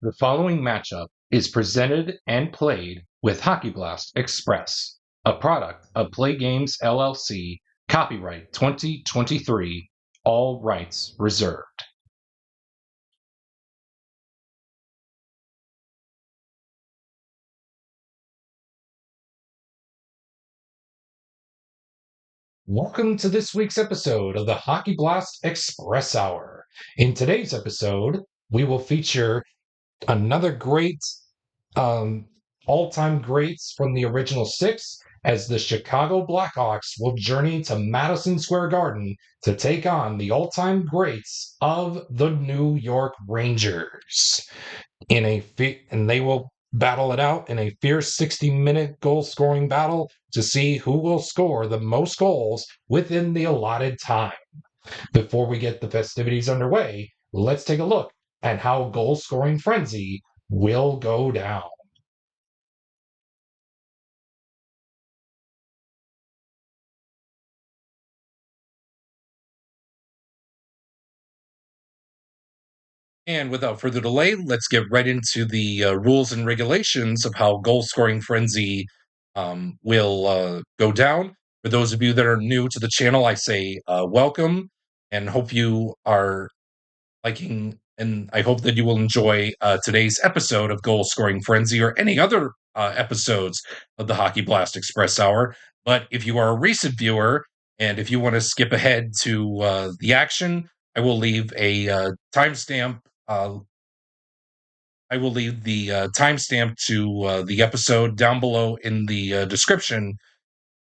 The following matchup is presented and played with Hockey Blast Express, a product of Play Games LLC, copyright 2023, all rights reserved. Welcome to this week's episode of the Hockey Blast Express Hour. In today's episode, we will feature another great all-time greats from the original six, as the Chicago Blackhawks will journey to Madison Square Garden to take on the all-time greats of the New York Rangers and they will battle it out in a fierce 60-minute goal-scoring battle to see who will score the most goals within the allotted time. Before we get the festivities underway, let's take a look at how goal-scoring frenzy will go down. And without further delay, let's get right into the rules and regulations of how goal scoring frenzy will go down. For those of you that are new to the channel, I say welcome and hope you are liking, and I hope that you will enjoy today's episode of Goal Scoring Frenzy or any other episodes of the Hockey Blast Express Hour. But if you are a recent viewer and if you want to skip ahead to the action, I will leave a timestamp. I will leave the timestamp to the episode down below in the description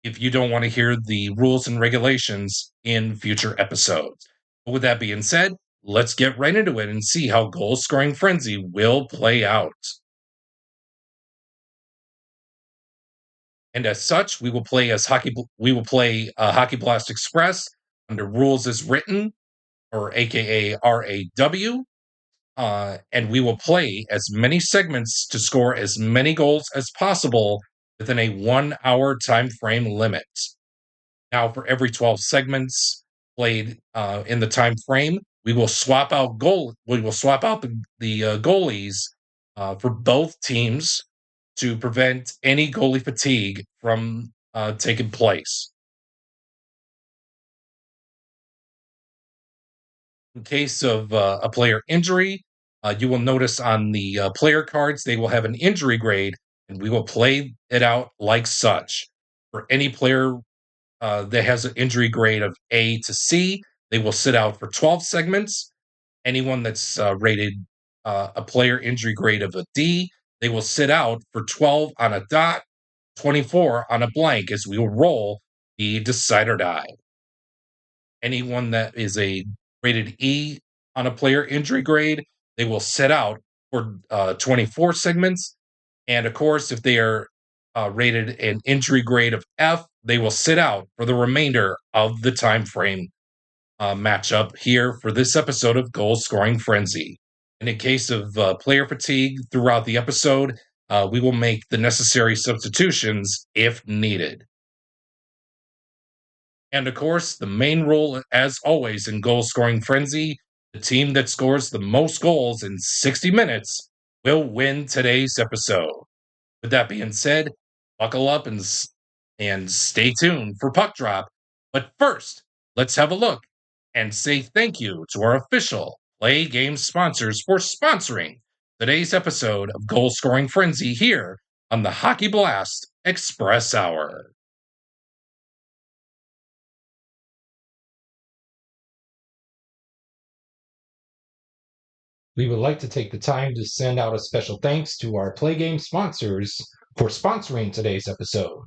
if you don't want to hear the rules and regulations in future episodes. But with that being said, let's get right into it and see how goal scoring frenzy will play out. And as such, we will play Hockey Blast Express under rules as written, or AKA R.A.W. And we will play as many segments to score as many goals as possible within a 1 hour time frame limit. Now, for every 12 segments played in the time frame, we will swap out the goalies for both teams to prevent any goalie fatigue from taking place. In case of a player injury, you will notice on the player cards they will have an injury grade, and we will play it out like such. For any player that has an injury grade of A to C, they will sit out for 12 segments. Anyone that's rated a player injury grade of a D, they will sit out for 12 on a dot, 24 on a blank, as we will roll the decide or die. Anyone that is a rated E on a player injury grade, they will sit out for 24 segments. And of course, if they are rated an injury grade of F, they will sit out for the remainder of the time frame matchup here for this episode of Goal Scoring Frenzy. And in case of player fatigue throughout the episode, we will make the necessary substitutions if needed. And of course, the main rule, as always, in Goal Scoring Frenzy, the team that scores the most goals in 60 minutes will win today's episode. With that being said, buckle up and stay tuned for Puck Drop. But first, let's have a look and say thank you to our official Play Game sponsors for sponsoring today's episode of Goal Scoring Frenzy here on the Hockey Blast Express Hour. We would like to take the time to send out a special thanks to our Play Game sponsors for sponsoring today's episode.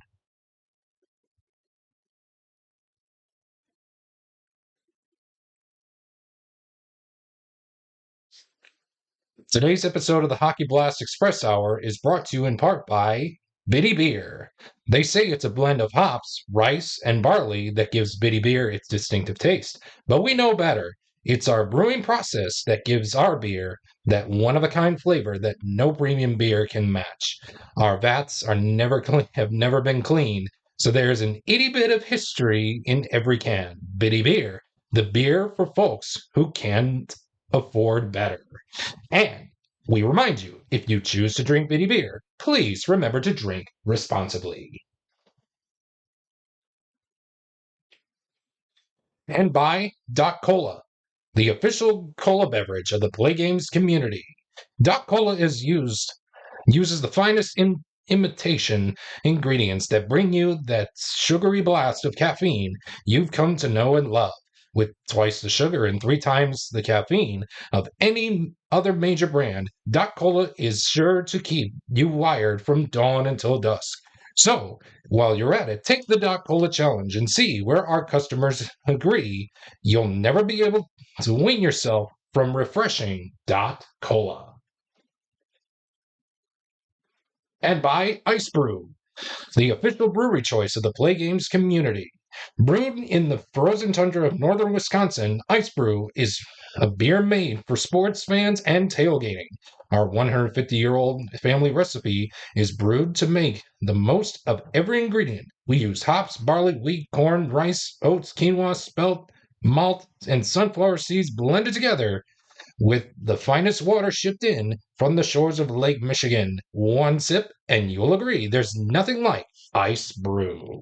Today's episode of the Hockey Blast Express Hour is brought to you in part by Bitty Beer. They say it's a blend of hops, rice, and barley that gives Bitty Beer its distinctive taste. But we know better. It's our brewing process that gives our beer that one-of-a-kind flavor that no premium beer can match. Our vats have never been cleaned, so there's an itty bit of history in every can. Bitty Beer, the beer for folks who can't afford better. And We remind you, if you choose to drink bitty beer, please remember to drink responsibly. And by Doc Cola, the official cola beverage of the Play Games community. Doc Cola uses the finest imitation ingredients that bring you that sugary blast of caffeine you've come to know and love. With twice the sugar and three times the caffeine of any other major brand, Doc Cola is sure to keep you wired from dawn until dusk. So, while you're at it, take the Doc Cola challenge and see where our customers agree you'll never be able to wean yourself from refreshing Dot Cola. And by Ice Brew, the official brewery choice of the Play Games community. Brewed in the frozen tundra of northern Wisconsin, Ice Brew is a beer made for sports fans and tailgating. Our 150-year-old family recipe is brewed to make the most of every ingredient. We use hops, barley, wheat, corn, rice, oats, quinoa, spelt, malt, and sunflower seeds blended together with the finest water shipped in from the shores of Lake Michigan. One sip, and you'll agree there's nothing like Ice Brew.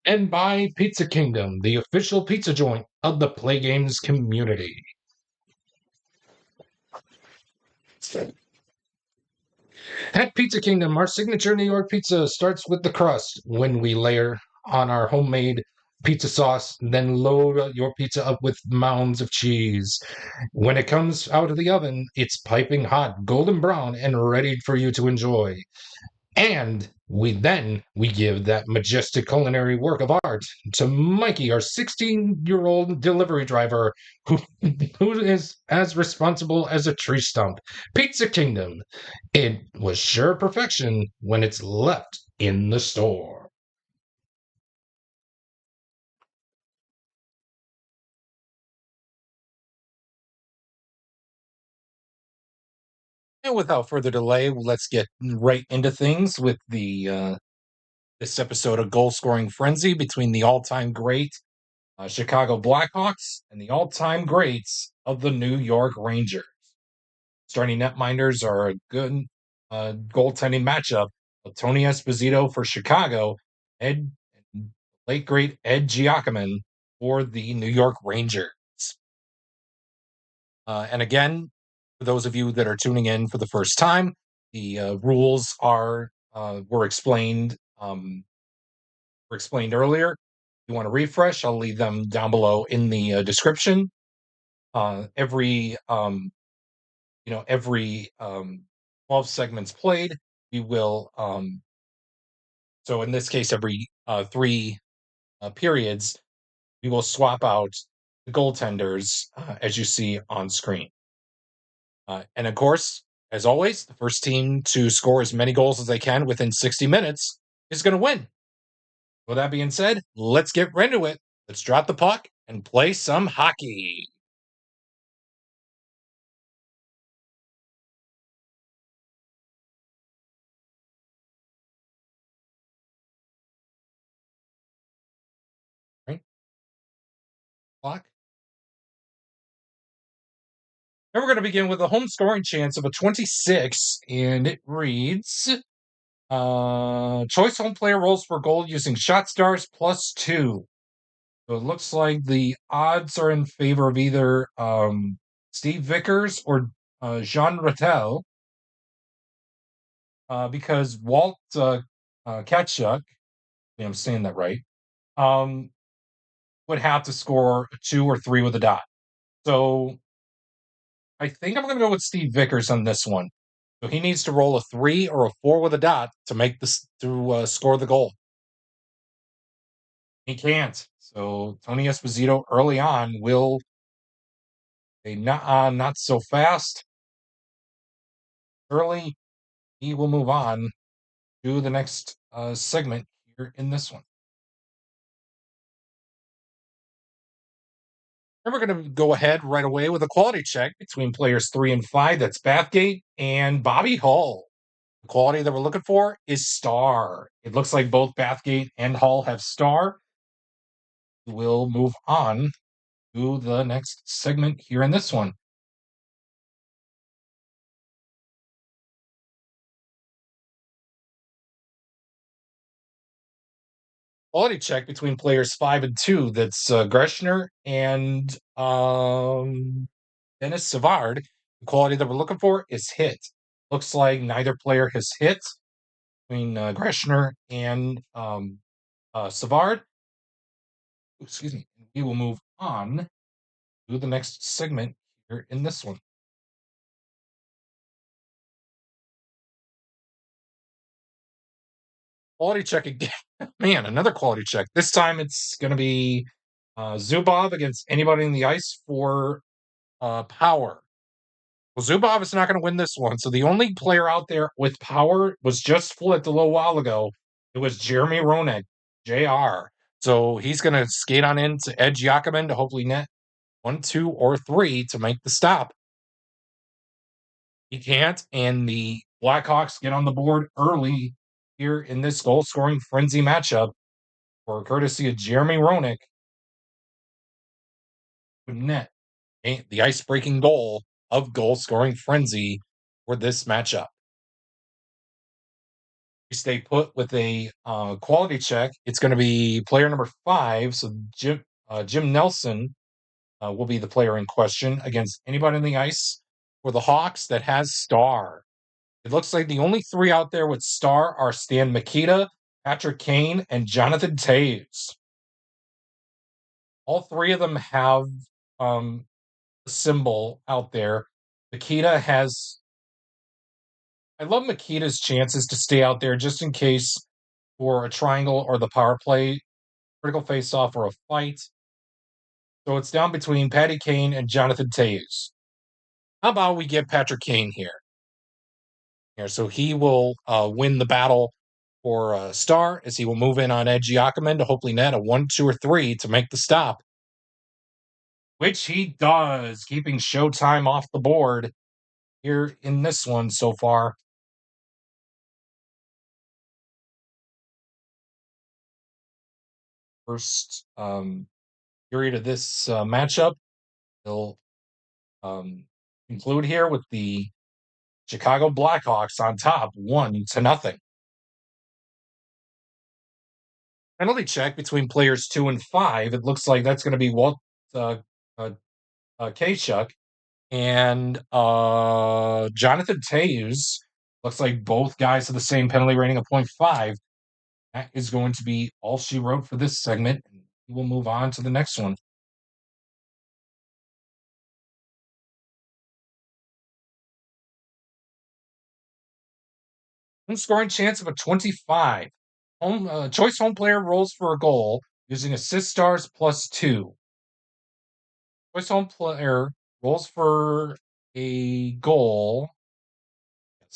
And by Pizza Kingdom, the official pizza joint of the Play Games community. At Pizza Kingdom, our signature New York pizza starts with the crust when we layer on our homemade pizza sauce, then load your pizza up with mounds of cheese. When it comes out of the oven, it's piping hot, golden brown, and ready for you to enjoy. And we give that majestic culinary work of art to Mikey, our 16-year-old delivery driver, who, who is as responsible as a tree stump. Pizza Kingdom. It was sure perfection when it's left in the store. And without further delay, let's get right into things with the this episode of Goal Scoring Frenzy between the all-time great Chicago Blackhawks and the all-time greats of the New York Rangers. Starting netminders are a good goaltending matchup of Tony Esposito for Chicago, Ed late great Ed Giacomin for the New York Rangers. And again, for those of you that are tuning in for the first time, the rules are were explained earlier. If you want to refresh, I'll leave them down below in the description. Every 12 segments played, we will so in this case every three periods, we will swap out the goaltenders as you see on screen. And of course, as always, the first team to score as many goals as they can within 60 minutes is going to win. With that being said, let's get right into it. Let's drop the puck and play some hockey. Right? Clock. And we're going to begin with a home scoring chance of a 26, and it reads choice home player rolls for goal using shot stars +2. So it looks like the odds are in favor of either Steve Vickers or Jean Rattel, because Walt Katchuk, I'm saying that right, um, would have to score a 2 or 3 with a dot. So I think I'm going to go with Steve Vickers on this one. So he needs to roll a 3 or a 4 with a dot to make this to score the goal. He can't. So Tony Esposito early on will say not so fast. Early, he will move on to the next segment here in this one. And we're going to go ahead right away with a quality check between players 3 and 5. That's Bathgate and Bobby Hull. The quality that we're looking for is star. It looks like both Bathgate and Hull have star. We'll move on to the next segment here in this one. Quality check between players 5 and 2. That's Greshner and Dennis Savard. The quality that we're looking for is hit. Looks like neither player has hit between Greshner and Savard. Excuse me. We will move on to the next segment here in this one. Quality check again. Man, another quality check. This time it's going to be Zubov against anybody in the ice for power. Well, Zubov is not going to win this one. So the only player out there with power was just flipped a little while ago. It was Jeremy Roenick, JR. So he's going to skate on into Ed Yakimen to hopefully net 1, 2, or 3 to make the stop. He can't, and the Blackhawks get on the board early here in this goal scoring frenzy matchup for courtesy of Jeremy Roenick. Net the ice breaking goal of goal scoring frenzy for this matchup. We stay put with a quality check. It's going to be player number 5. So Jim Nelson will be the player in question against anybody on the ice for the Hawks that has star. It looks like the only 3 out there with star are Stan Mikita, Patrick Kane, and Jonathan Toews. All 3 of them have a symbol out there. Mikita has. I love Mikita's chances to stay out there just in case for a triangle or the power play, critical face-off, or a fight. So it's down between Patty Kane and Jonathan Toews. How about we get Patrick Kane here? So he will win the battle for a star as he will move in on Ed Giacomin to hopefully net a 1, 2, or 3 to make the stop. Which he does, keeping Showtime off the board here in this one so far. First period of this matchup. They'll conclude here with the Chicago Blackhawks on top, 1-0. Penalty check between players 2 and 5. It looks like that's going to be Walt Kachuk and Jonathan Toews. Looks like both guys have the same penalty rating of 0.5. That is going to be all she wrote for this segment. We'll move on to the next one. Home scoring chance of a 25. Choice home player rolls for a goal using assist stars +2. Choice home player rolls for a goal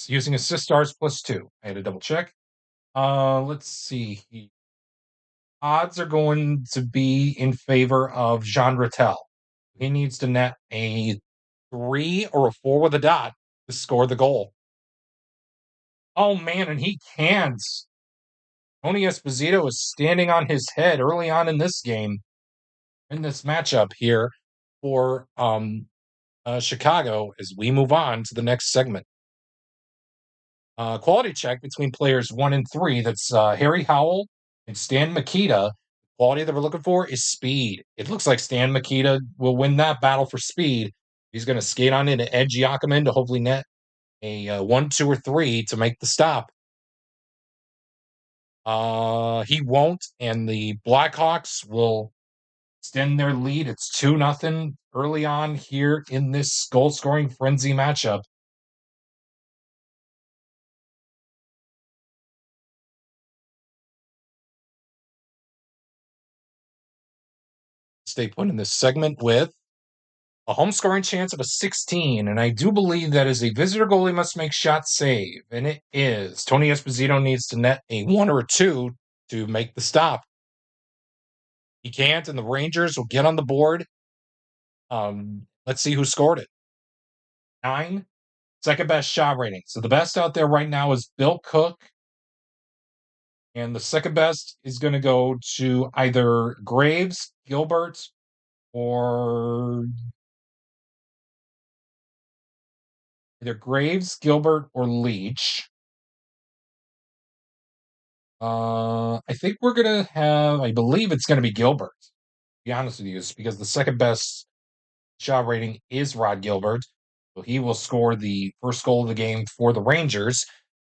using assist stars +2. I had to double check. Let's see. Odds are going to be in favor of Jean Rattel. He needs to net a 3 or a 4 with a dot to score the goal. Oh man, and he can't. Tony Esposito is standing on his head early on in this game, in this matchup here for Chicago as we move on to the next segment. Quality check between players 1 and 3. That's Harry Howell and Stan Mikita. Quality that we're looking for is speed. It looks like Stan Mikita will win that battle for speed. He's going to skate on into Ed Giacomin to hopefully net a 1, 2, or 3 to make the stop. He won't, and the Blackhawks will extend their lead. It's 2-0 early on here in this goal-scoring frenzy matchup. Stay put in this segment with a home scoring chance of a 16, and I do believe that as a visitor goalie must make shot save, and it is. Tony Esposito needs to net a 1 or a 2 to make the stop. He can't, and the Rangers will get on the board. Let's see who scored it. 9, second best shot rating. So the best out there right now is Bill Cook, and the second best is going to go to either Graves, Gilbert, or either Graves, Gilbert, or Leach. I think we're gonna have. I believe it's gonna be Gilbert. To be honest with you, is because the second best shot rating is Rod Gilbert. So he will score the first goal of the game for the Rangers,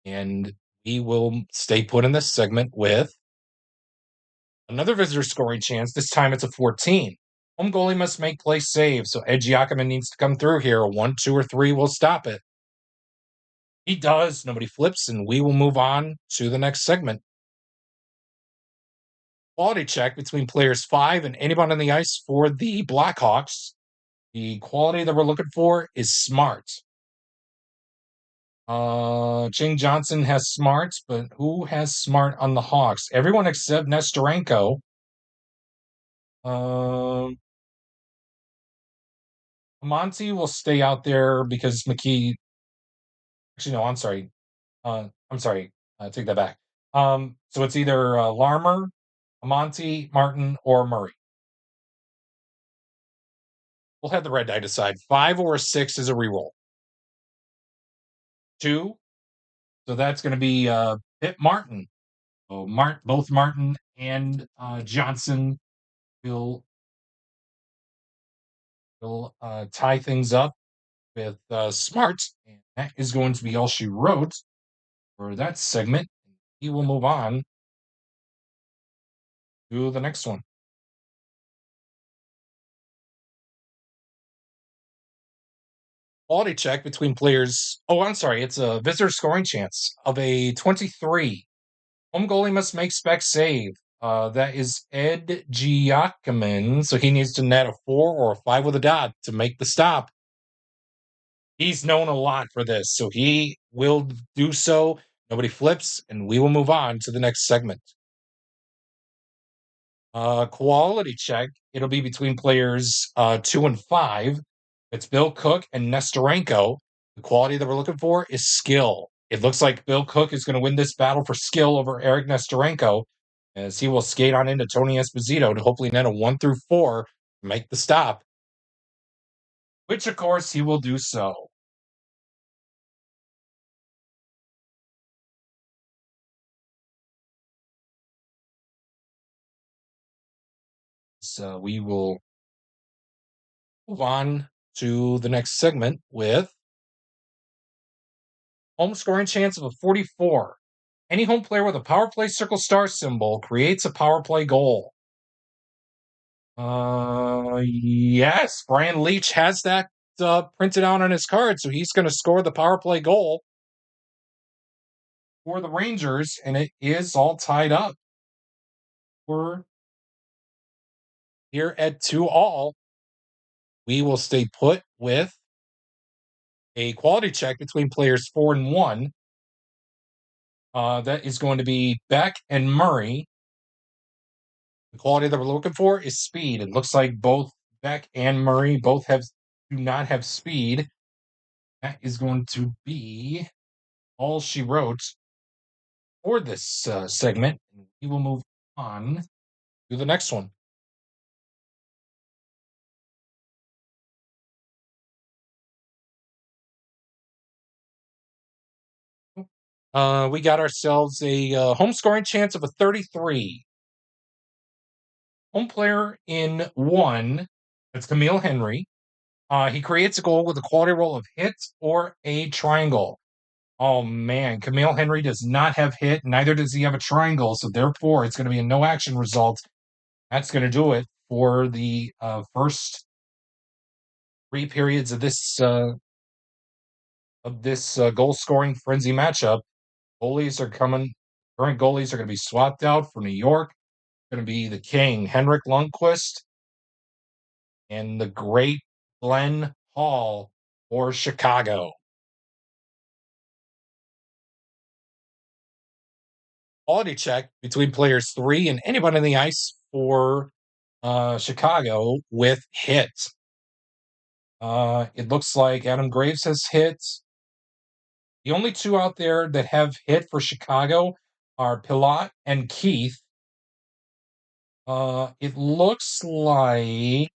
and we will stay put in this segment with another visitor scoring chance. This time it's a 14. Home goalie must make play save, so Ed Giacomin needs to come through here. A 1, 2, or 3 will stop it. He does. Nobody flips, and we will move on to the next segment. Quality check between players 5 and anyone on the ice for the Blackhawks. The quality that we're looking for is smart. Ching Johnson has smarts, but who has smart on the Hawks? Everyone except Nestorenko. Um, Monty will stay out there because McKee. Actually, no, I'm sorry. I'm sorry. Take that back. So it's either Larmer, Monty, Martin, or Murray. We'll have the red die decide. 5 or a 6 is a reroll. 2. So that's going to be Pitt Martin. So both Martin and Johnson will tie things up with Smart, and that is going to be all she wrote for that segment. We will move on to the next one. Quality check between players. Oh, I'm sorry. It's a visitor scoring chance of a 23. Home goalie must make spec save. That is Ed Giacomin, so he needs to net a 4 or a 5 with a dot to make the stop. He's known a lot for this, so he will do so. Nobody flips, and we will move on to the next segment. Quality check. It'll be between players 2 and 5. It's Bill Cook and Nestorenko. The quality that we're looking for is skill. It looks like Bill Cook is going to win this battle for skill over Eric Nestorenko, as he will skate on into Tony Esposito to hopefully net a 1 through 4, make the stop, which of course he will do so. So we will move on to the next segment with home scoring chance of a 44. Any home player with a power play circle star symbol creates a power play goal. Yes, Brian Leach has that printed out on his card, so he's going to score the power play goal for the Rangers, and it is all tied up. We're here at 2-all. We will stay put with a quality check between players 4 and 1. That is going to be Beck and Murray. The quality that we're looking for is speed. It looks like both Beck and Murray do not have speed. That is going to be all she wrote for this segment. We will move on to the next one. We got ourselves a home scoring chance of a 33. Home player in 1. That's Camille Henry. He creates a goal with a quality roll of hit or a triangle. Oh man, Camille Henry does not have hit, neither does he have a triangle, so therefore it's going to be a no action result. That's going to do it for the first 3 periods of this goal scoring frenzy matchup. Goalies are coming. Current goalies are going to be swapped out for New York. Going to be the King, Henrik Lundqvist, and the great Glenn Hall for Chicago. Quality check between players 3 and anybody on the ice for Chicago with hits. It looks like Adam Graves has hits. The only 2 out there that have hit for Chicago are Pilat and Keith. It looks like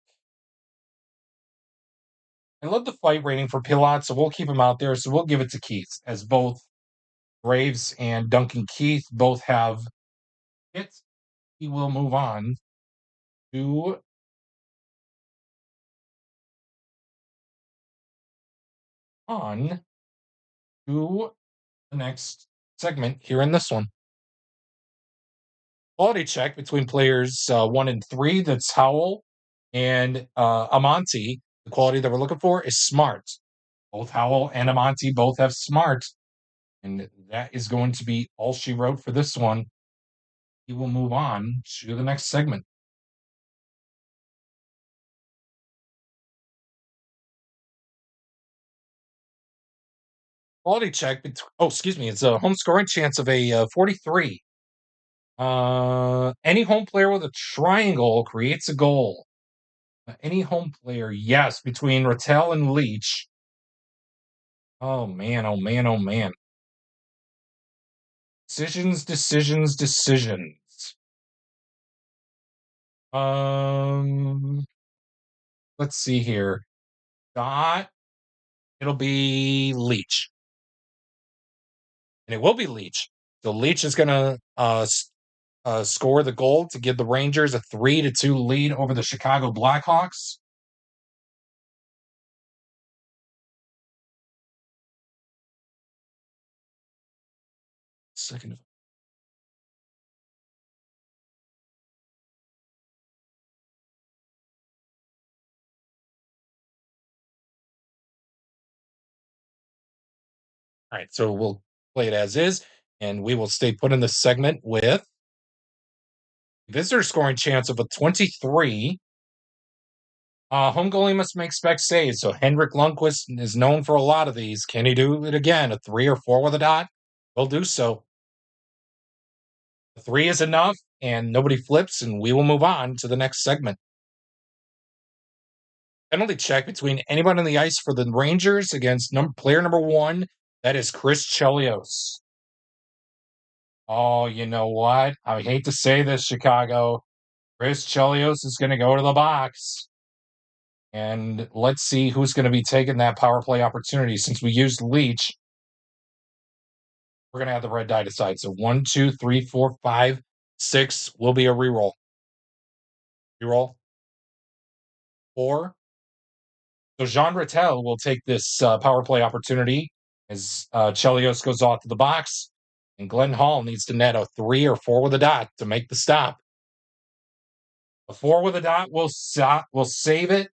I love the fight rating for Pilat, so we'll keep him out there. So we'll give it to Keith, as both Graves and Duncan Keith both have hits. We will move to on to the next segment here in this one. Quality check between players 1 and 3. That's Howell and Amonte. The quality that we're looking for is smart. Both Howell and Amonte both have smart. And that is going to be all she wrote for this one. We will move on to the next segment. Quality check. Excuse me. It's a home scoring chance of a 43. Any home player with a triangle creates a goal. Any home player, yes, between Rattel and Leach. Oh man, oh man, oh man. Decisions. Let's see here. Dot. It'll be Leach. And it will be Leach. So Leach is gonna score the goal to give the Rangers a 3-2 lead over the Chicago Blackhawks. Second. All right, so we'll play it as is, and we will stay put in this segment with visitor scoring chance of a 23. Home goalie must make spec saves. So Henrik Lundqvist is known for a lot of these. Can he do it again? A 3 or 4 with a dot? We'll do so. A 3 is enough, and nobody flips, and we will move on to the next segment. Penalty check between anyone on the ice for the Rangers against player number 1. That is Chris Chelios. Oh, you know what? I hate to say this, Chicago. Chris Chelios is going to go to the box. And let's see who's going to be taking that power play opportunity. Since we used Leach, we're going to have the red die decide. So 1, 2, 3, 4, 5, 6 will be a reroll. Reroll. 4. So Jean Rattel will take this power play opportunity as Chelios goes off to the box. And Glenn Hall needs to net a 3 or 4 with a dot to make the stop. A 4 with a dot will save it.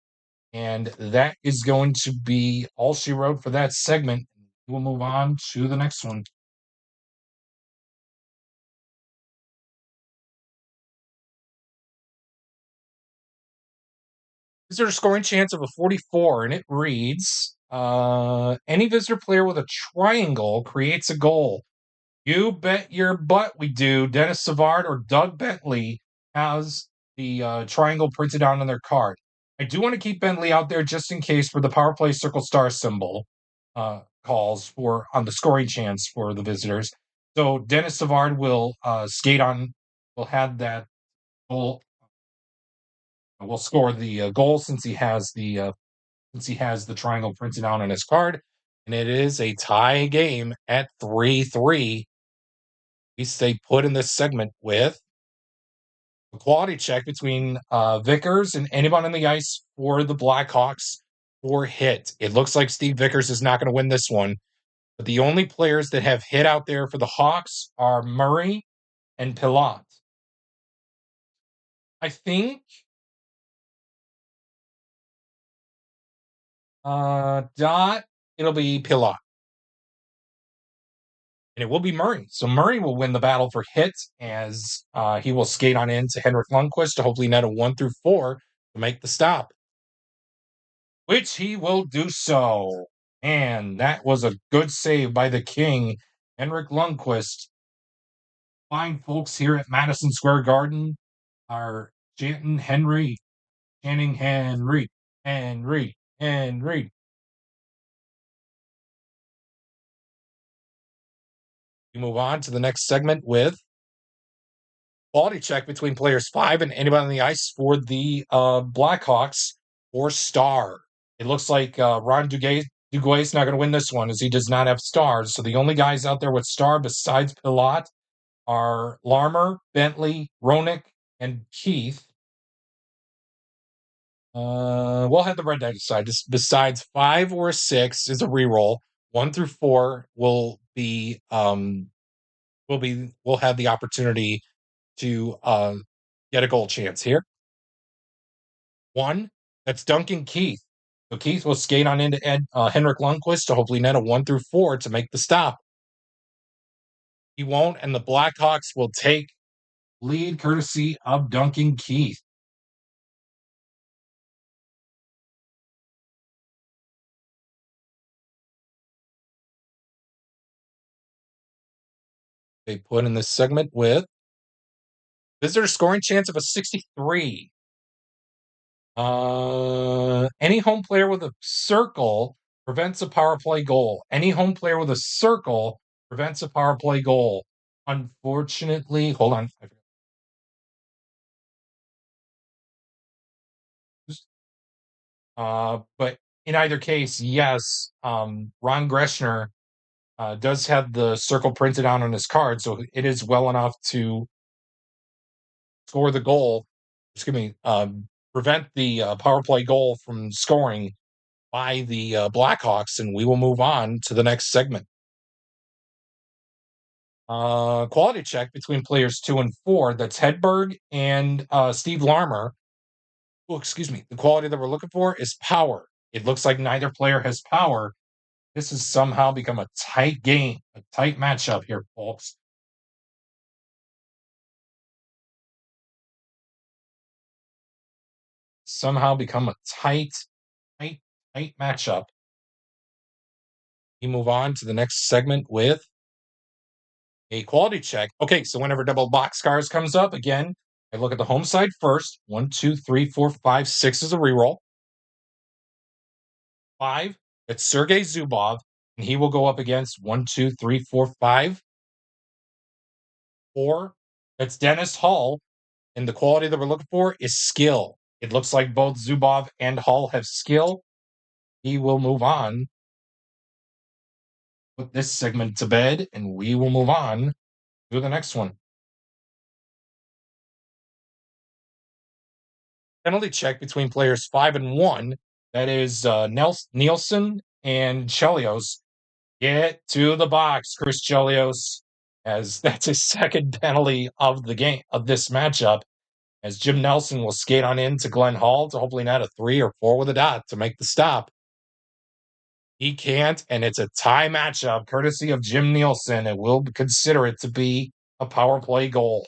And that is going to be all she wrote for that segment. We'll move on to the next one. Visitor scoring chance of a 44, and it reads any visitor player with a triangle creates a goal. You bet your butt we do. Dennis Savard or Doug Bentley has the triangle printed out on their card. I do want to keep Bentley out there just in case for the power play circle star symbol calls for on the scoring chance for the visitors. So Dennis Savard will will have that goal. Will score the goal since he has the triangle printed out on his card, and it is a tie game at 3-3. We stay put in this segment with a quality check between Vickers and anyone on the ice for the Blackhawks for hit. It looks like Steve Vickers is not going to win this one, but the only players that have hit out there for the Hawks are Murray and Pilat. I think Dot, it'll be Pilat. And it will be Murray. So Murray will win the battle for hit as he will skate on in to Henrik Lundqvist to hopefully net a 1-4 to make the stop, which he will do so. And that was a good save by the King, Henrik Lundqvist. Fine folks here at Madison Square Garden are chanting Henry. We move on to the next segment with quality check between players 5 and anybody on the ice for the Blackhawks for Star. It looks like Ron Duguay is not going to win this one as he does not have stars. So the only guys out there with star besides Pilat are Larmer, Bentley, Ronick, and Keith. We'll have the red die decide. Besides 5 or 6 is a reroll. 1 through 4 we'll have the opportunity to get a goal chance here. 1, that's Duncan Keith. So Keith will skate on into Henrik Lundqvist to hopefully net a 1 through 4 to make the stop. He won't, and the Blackhawks will take lead courtesy of Duncan Keith. They put in this segment with visitor scoring chance of a 63. Any home player with a circle prevents a power play goal. Any home player with a circle prevents a power play goal. Unfortunately, hold on. But in either case, yes, Ron Greschner does have the circle printed out on his card, so it is well enough to score the goal. Excuse me, prevent the power play goal from scoring by the Blackhawks, and we will move on to the next segment. Quality check between players 2 and 4. That's Hedberg and Steve Larmer. Oh, excuse me. The quality that we're looking for is power. It looks like neither player has power. This has somehow become a tight game, a tight matchup here, folks. Somehow become a tight, tight matchup. We move on to the next segment with a quality check. Okay, so whenever double boxcars comes up, again, I look at the home side first. 1, 2, 3, 4, 5, 6 is a reroll. 5, it's Sergei Zubov, and he will go up against 1, 2, 3, 4, 5. 4, that's Dennis Hall, and the quality that we're looking for is skill. It looks like both Zubov and Hall have skill. He will move on, put this segment to bed, and we will move on to the next one. Penalty check between players 5 and 1. That is Nielsen and Chelios. Get to the box, Chris Chelios, as that's his second penalty of the game of this matchup. As Jim Nelson will skate on into Glenn Hall to hopefully net a 3 or 4 with a dot to make the stop. He can't, and it's a tie matchup courtesy of Jim Nielsen, and we'll consider it to be a power play goal.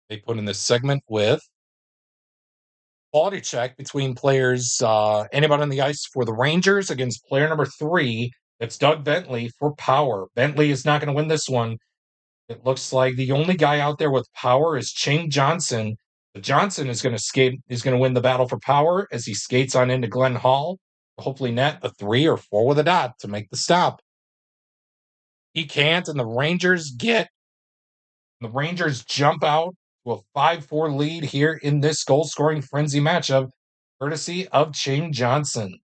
They put in this segment with quality check between players, anybody on the ice for the Rangers against player number 3. It's Doug Bentley for power. Bentley is not going to win this one. It looks like the only guy out there with power is Ching Johnson. But Johnson is going to win the battle for power as he skates on into Glenn Hall. Hopefully net a 3 or 4 with a dot to make the stop. He can't, and the Rangers jump out to a 5-4 lead here in this goal-scoring frenzy matchup, courtesy of Ching Johnson.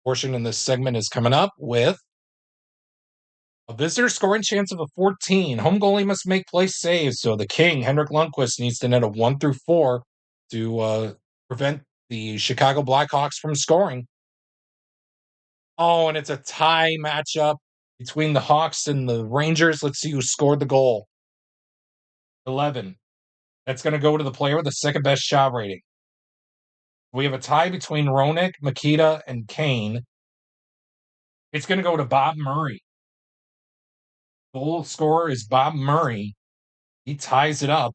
Portion in this segment is coming up with a visitor scoring chance of a 14. Home goalie must make play saves, so the king, Henrik Lundqvist, needs to net a 1 through 4 to prevent the Chicago Blackhawks from scoring. Oh, and it's a tie matchup between the Hawks and the Rangers. Let's see who scored the goal. 11. That's going to go to the player with the second best shot rating. We have a tie between Ronick, Makita, and Kane. It's going to go to Bob Murray. Goal scorer is Bob Murray. He ties it up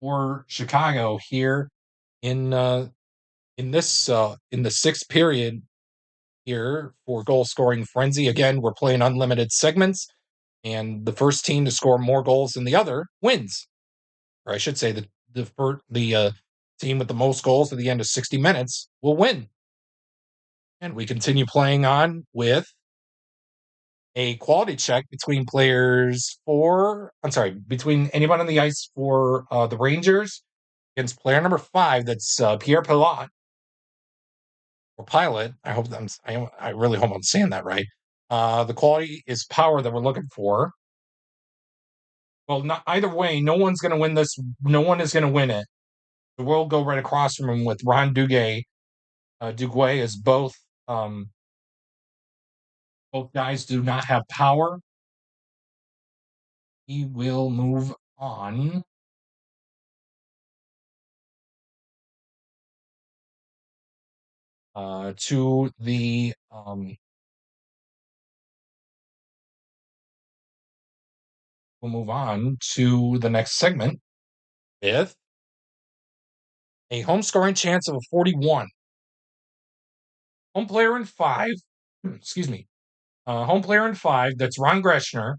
for Chicago here in the 6th period here for goal scoring frenzy. Again, we're playing unlimited segments. and the first team to score more goals than the other wins. Or I should say, the team with the most goals at the end of 60 minutes will win. And we continue playing on with a quality check between between anyone on the ice for the Rangers against player number 5. That's Pierre Pilote or Pilot. I really hope I'm saying that right. The quality is power that we're looking for. Well, not either way. No one's going to win this. No one is going to win it. We'll go right across from him with Ron Duguay. Duguay is both guys do not have power. He will move on to the we'll move on to the next segment with a home scoring chance of a 41. Home player in 5, excuse me, home player in 5, that's Ron Greschner.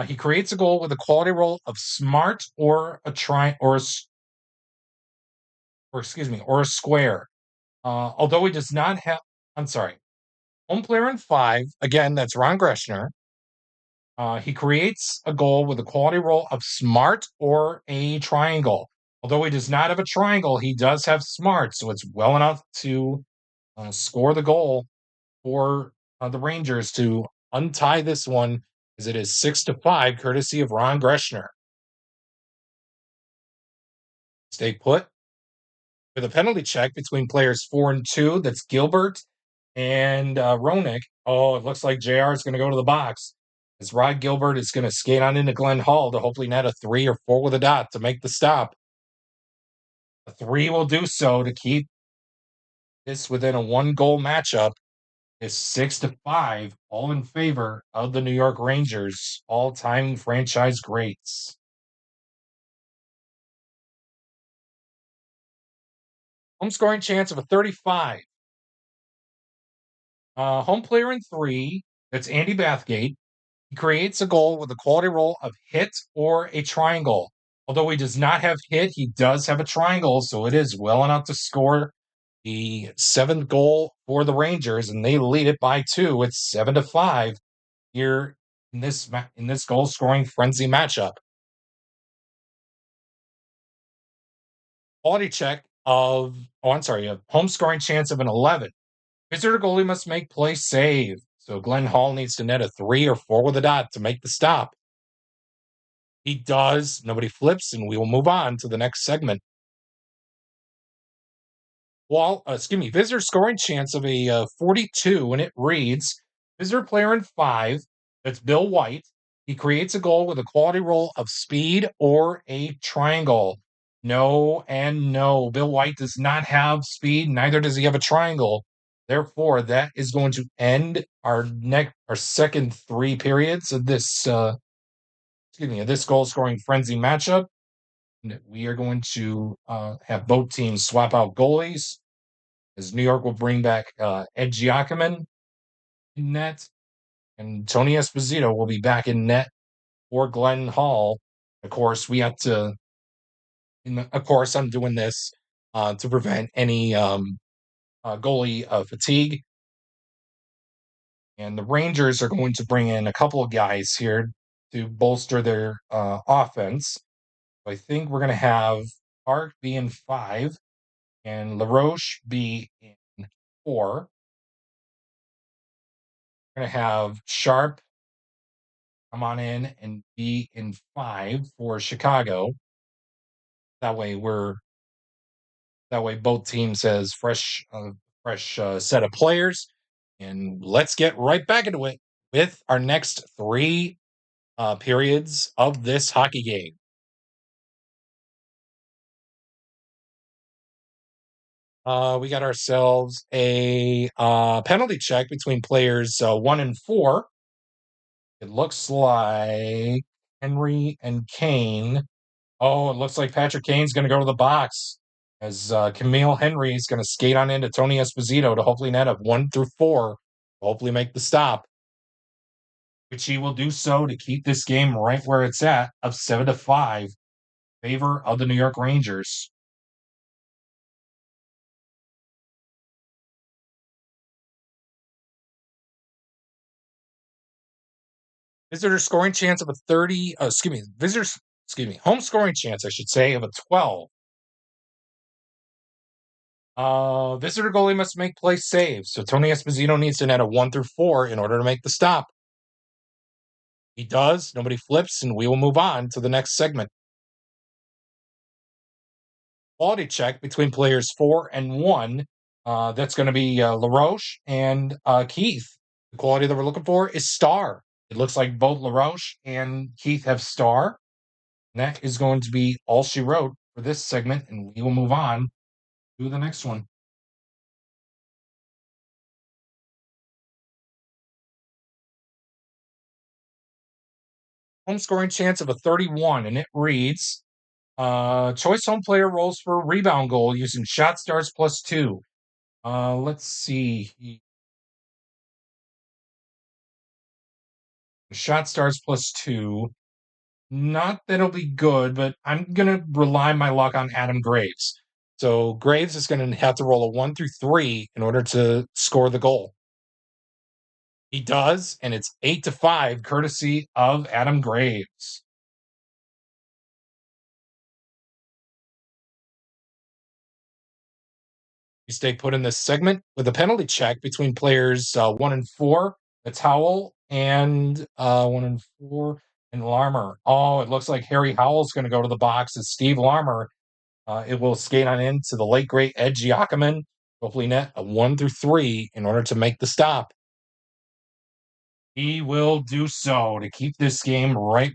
He creates a goal with a quality roll of smart or a try or a square. Although he does not have, I'm sorry, home player in 5, again, that's Ron Greschner. He creates a goal with a quality roll of smart or a triangle. Although he does not have a triangle, he does have smart, so it's well enough to score the goal for the Rangers to untie this one, as it is 6-5, courtesy of Ron Greschner. Stay put with a penalty check between players 4 and 2. That's Gilbert and Roenick. Oh, it looks like JR is going to go to the box, as Rod Gilbert is going to skate on into Glenn Hall to hopefully net a 3 or 4 with a dot to make the stop. A 3 will do so to keep this within a 1-goal matchup. Is 6-5, all in favor of the New York Rangers, all-time franchise greats. Home scoring chance of a 35. Home player in 3, that's Andy Bathgate. He creates a goal with a quality roll of hit or a triangle. Although he does not have hit, he does have a triangle, so it is well enough to score the 7th goal for the Rangers, and they lead it by 2. It's 7-5 here in this goal scoring frenzy matchup. Quality check of a home scoring chance of an 11. Visitor goalie must make play save. So Glenn Hall needs to net a 3 or 4 with a dot to make the stop. He does. Nobody flips, and we will move on to the next segment. Visitor scoring chance of a 42, and it reads, visitor player in 5, that's Bill White. He creates a goal with a quality roll of speed or a triangle. No and no. Bill White does not have speed, neither does he have a triangle. Therefore, that is going to end our second 3 periods of this this goal scoring frenzy matchup. We are going to have both teams swap out goalies, as New York will bring back Ed Giacomin in net, and Tony Esposito will be back in net for Glenn Hall. Of course, I'm doing this to prevent any goalie fatigue. And the Rangers are going to bring in a couple of guys here to bolster their offense. I think we're going to have Park be in 5 and LaRoche be in 4. We're going to have Sharp come on in and be in 5 for Chicago. That way both teams has fresh set of players. And let's get right back into it with our next 3 periods of this hockey game. We got ourselves a penalty check between players 1 and 4. It looks like Henry and Kane. Oh, it looks like Patrick Kane's going to go to the box, as Camille Henry is going to skate on into Tony Esposito to hopefully net up 1 through 4, hopefully make the stop. which he will do so to keep this game right where it's at of 7-5 favor of the New York Rangers. Visitor scoring chance of a 30, visitors, home scoring chance, I should say, of a 12. Visitor goalie must make play saves. So Tony Esposito needs to net a 1 through 4 in order to make the stop. He does. Nobody flips, and we will move on to the next segment. Quality check between players 4 and 1. That's going to be LaRoche and Keith. The quality that we're looking for is star. It looks like both LaRoche and Keith have star. And that is going to be all she wrote for this segment, and we will move on to the next one. Home scoring chance of a 31, and it reads choice home player rolls for a rebound goal using shot stars +2. Let's see. Shot stars +2. Not that it'll be good, but I'm going to rely my luck on Adam Graves. So Graves is going to have to roll a 1 through 3 in order to score the goal. He does, and it's 8-5, courtesy of Adam Graves. You stay put in this segment with a penalty check between players 1 and 4. That's Howell and 1 and 4 and Larmer. Oh, it looks like Harry Howell's going to go to the box as Steve Larmer. It will skate on into the late great Ed Giacomin. Hopefully net a 1 through 3 in order to make the stop. He will do so to keep this game right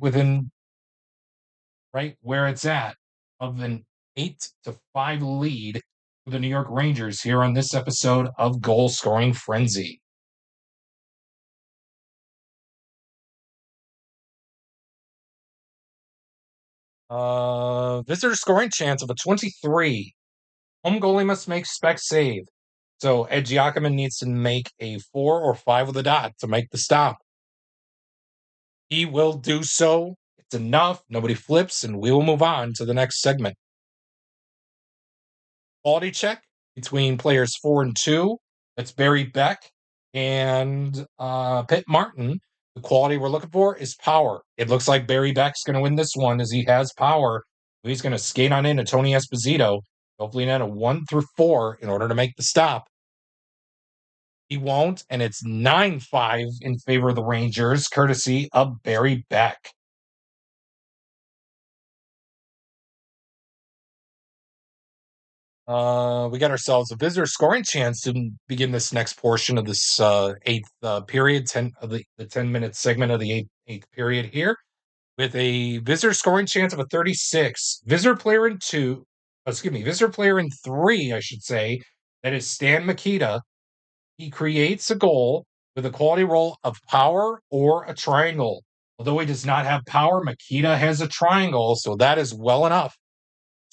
where it's at of an 8-5 lead for the New York Rangers here on this episode of Goal Scoring Frenzy. Visitor scoring chance of a 23. Home goalie must make spec save. So Ed Giacomin needs to make a 4 or 5 with a dot to make the stop. He will do so. It's enough. Nobody flips, and we will move on to the next segment. Quality check between players 4 and 2. That's Barry Beck and Pitt Martin. The quality we're looking for is power. It looks like Barry Beck's going to win this one as he has power. He's going to skate on into Tony Esposito. Hopefully, net a 1 through 4 in order to make the stop. He won't, and it's 9-5 in favor of the Rangers, courtesy of Barry Beck. We got ourselves a visitor scoring chance to begin this next portion of this eighth period, 10 of the 10-minute segment of the eighth period here, with a visitor scoring chance of a 36. Visitor player in 3, I should say. That is Stan Mikita. He creates a goal with a quality roll of power or a triangle. Although he does not have power, Mikita has a triangle, so that is well enough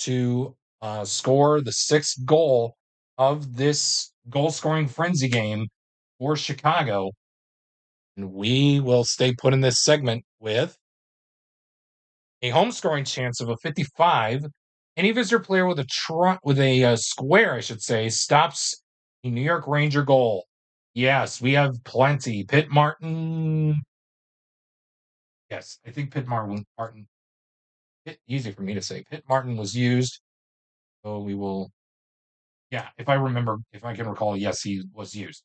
to score the 6th goal of this goal scoring frenzy game for Chicago. And we will stay put in this segment with a home scoring chance of a 55. Any visitor player with a square, I should say, stops a New York Ranger goal. Yes, we have plenty. Pitt Martin. Yes, I think Pitt Martin. Easy for me to say. Pitt Martin was used. So we will. Yeah, if I can recall, yes, he was used.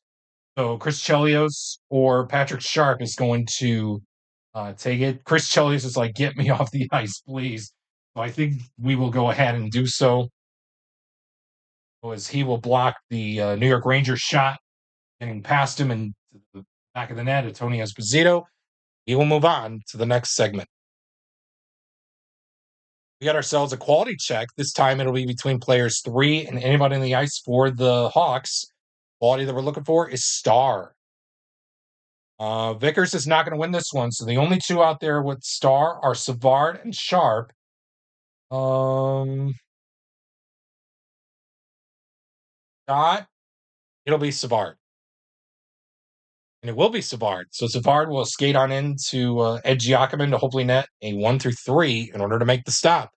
So Chris Chelios or Patrick Sharp is going to take it. Chris Chelios is like, get me off the ice, please. So I think we will go ahead and do so, as he will block the New York Rangers shot, getting past him and to the back of the net at Tony Esposito. He will move on to the next segment. We got ourselves a quality check. This time it'll be between players 3 and anybody on the ice for the Hawks. Quality that we're looking for is star. Vickers is not going to win this one, so the only 2 out there with star are Savard and Sharp. Dot. It'll be Savard. And it will be Savard. So Savard will skate on into Ed Giacomin to hopefully net a 1-3 in order to make the stop.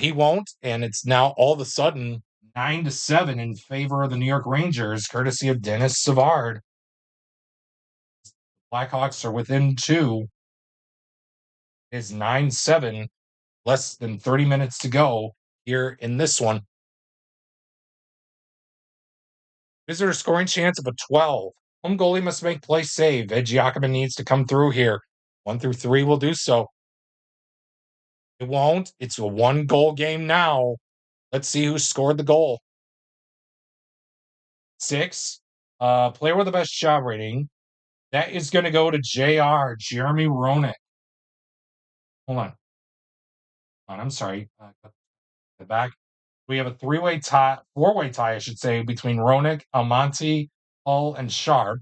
He won't, and it's now all of a sudden 9-7 in favor of the New York Rangers, courtesy of Dennis Savard. Blackhawks are within two. Is 9-7, less than 30 minutes to go here in this one. Visitor scoring chance of a 12. Home goalie must make play save. Ed Giacomin needs to come through here. 1-3 will do so. It won't. It's a 1-goal game now. Let's see who scored the goal. 6. Player with the best shot rating. That is going to go to JR, Jeremy Roenick. Hold on. I'm sorry. The back. We have a 3-way tie, 4-way tie, I should say, between Roenick, Almonte, Hull, and Sharp.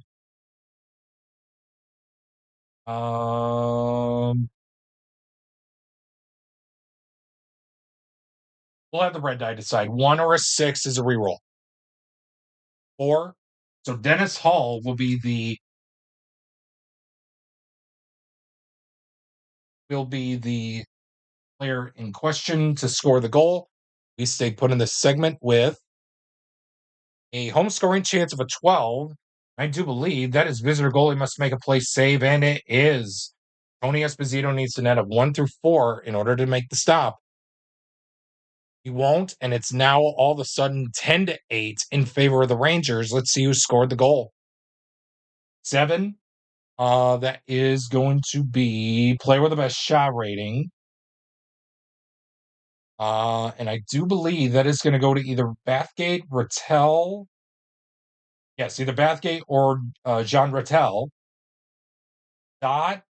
We'll have the red die decide. 1 or a 6 is a reroll. 4. So Dennis Hull will be the player in question to score the goal. We stay put in this segment with a home scoring chance of a 12. I do believe that his visitor goalie must make a play save, and it is. Tony Esposito needs to net a 1-4 in order to make the stop. He won't, and it's now all of a sudden 10-8 in favor of the Rangers. Let's see who scored the goal. 7. That is going to be player with the best shot rating. And I do believe that is going to go to either Bathgate, Rattel. Yes, either Bathgate or Jean Rattel.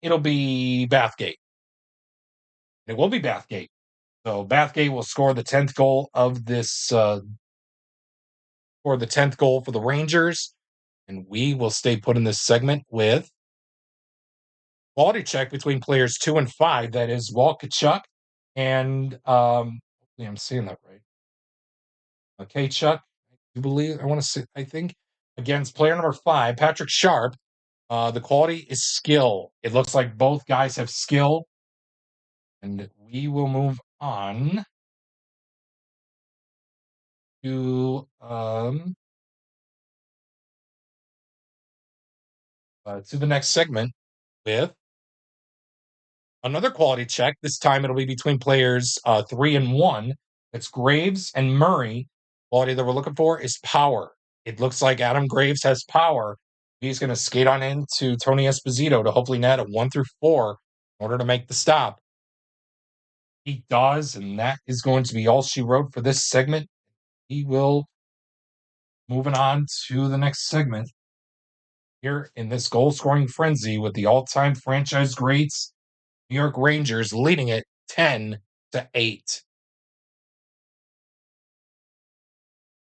It'll be Bathgate. It will be Bathgate. So Bathgate will score the 10th goal of this, or the 10th goal for the Rangers. And we will stay put in this segment with quality check between players 2 and 5. That is Walt Kachuk and I'm saying that right. Okay, Chuck, you believe I want to say I think against player number 5, Patrick Sharp. The quality is skill. It looks like both guys have skill, and we will move on to the next segment with another quality check. This time it'll be between players 3 and 1. It's Graves and Murray. Quality that we're looking for is power. It looks like Adam Graves has power. He's going to skate on into Tony Esposito to hopefully net a 1-4 in order to make the stop. He does, and that is going to be all she wrote for this segment. He will moving on to the next segment here in this goal-scoring frenzy with the all-time franchise greats, New York Rangers, leading it 10-8.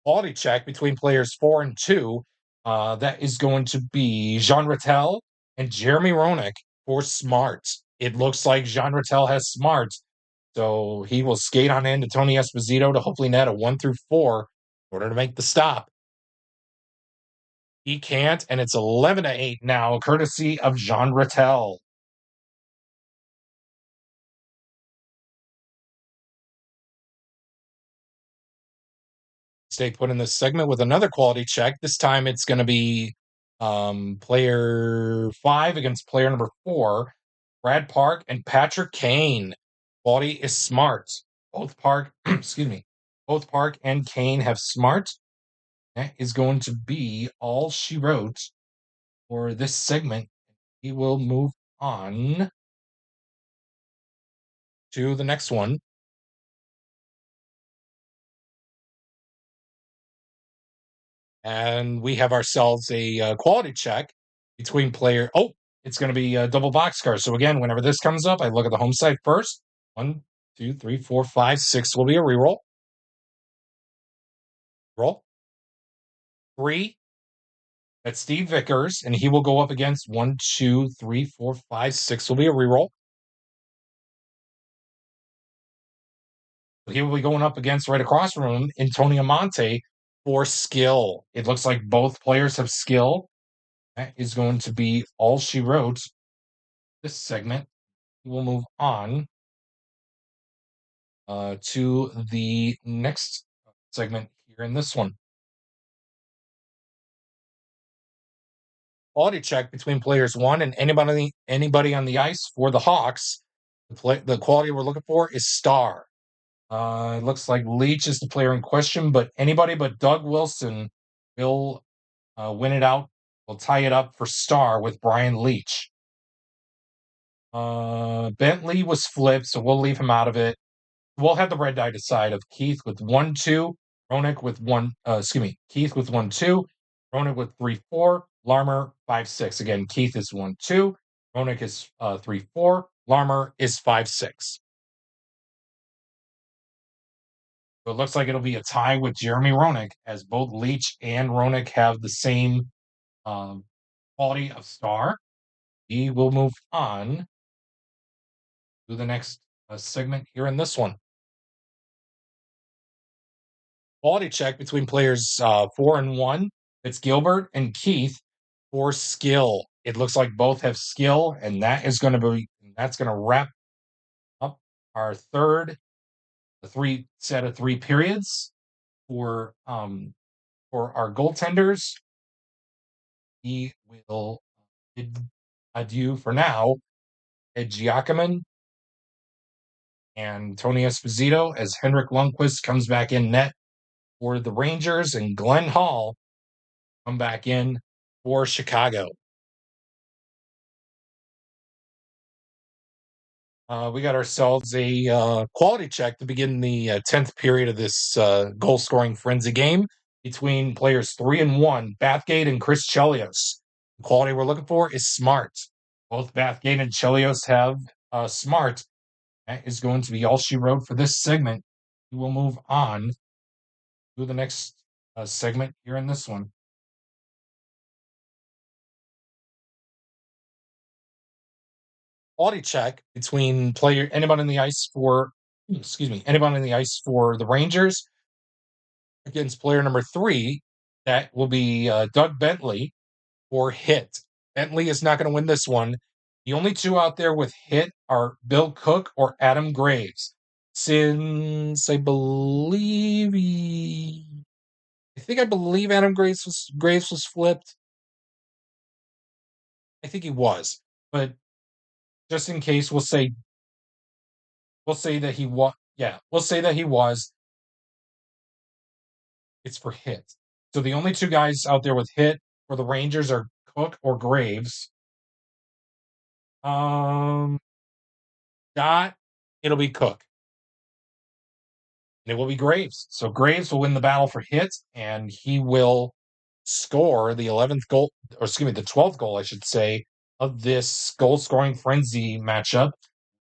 Quality check between players 4 and 2. That is going to be Jean Rattel and Jeremy Roenick for Smart. It looks like Jean Rattel has Smart, so he will skate on into Tony Esposito to hopefully net a 1-4 in order to make the stop. He can't, and it's 11-8 now, courtesy of Jean Rattel. Stay put in this segment with another quality check. This time it's going to be player 5 against player number 4, Brad Park and Patrick Kane. Quality is smart. Both Park, excuse me, both Park and Kane have smart. That is going to be all she wrote for this segment. We will move on to the next one. And we have ourselves a quality check between player. Oh, it's going to be a double boxcar. So again, whenever this comes up, I look at the home side first. 1, 2, 3, 4, 5, 6 will be a reroll. Roll. 3. That's Steve Vickers, and he will go up against 1, 2, 3, 4, 5, 6 will be a reroll. He will be going up against right across from him, Antonio Monte for skill. It looks like both players have skill. That is going to be all she wrote this segment. We'll move on to the next segment here in this one. Quality check between players one and anybody on the ice for the Hawks. The quality we're looking for is star. It looks like Leach is the player in question, but anybody but Doug Wilson will win it out. Will tie it up for star with Brian Leach. Bentley was flipped, so we'll leave him out of it. We'll have the red die decide of Keith with 1-2, Roenick with Keith with 1-2, Roenick with 3-4, Larmer 5-6. Again, Keith is 1-2, Roenick is 3-4, Larmer is 5-6. So it looks like it'll be a tie with Jeremy Roenick, as both Leach and Roenick have the same quality of star. We will move on to the next segment here in this one. Quality check between players 4 and 1. It's Gilbert and Keith for skill. It looks like both have skill, and that's going to wrap up our set of three periods for our goaltenders. We will bid adieu for now. Ed Giacomin and Tony Esposito as Henrik Lundqvist comes back in net for the Rangers, and Glenn Hall come back in for Chicago. We got ourselves a quality check to begin the 10th period of this goal-scoring frenzy game between players 3 and 1, Bathgate and Chris Chelios. The quality we're looking for is smart. Both Bathgate and Chelios have smart. That is going to be all she wrote for this segment. We will move on to the next segment here in this one. Quality check between anybody on the ice for the Rangers against player number 3. That will be Doug Bentley for hit. Bentley is not going to win this one. The only two out there with hit are Bill Cook or Adam Graves. Since I believe Adam Graves was flipped. I think he was, but just in case, we'll say that he was. Yeah, we'll say that he was. It's for hit. So the only two guys out there with hit for the Rangers are Cook or Graves. It'll be Cook. And it will be Graves. So Graves will win the battle for hit, and he will score the 11th goal, or excuse me, the 12th goal, I should say, of this goal-scoring frenzy matchup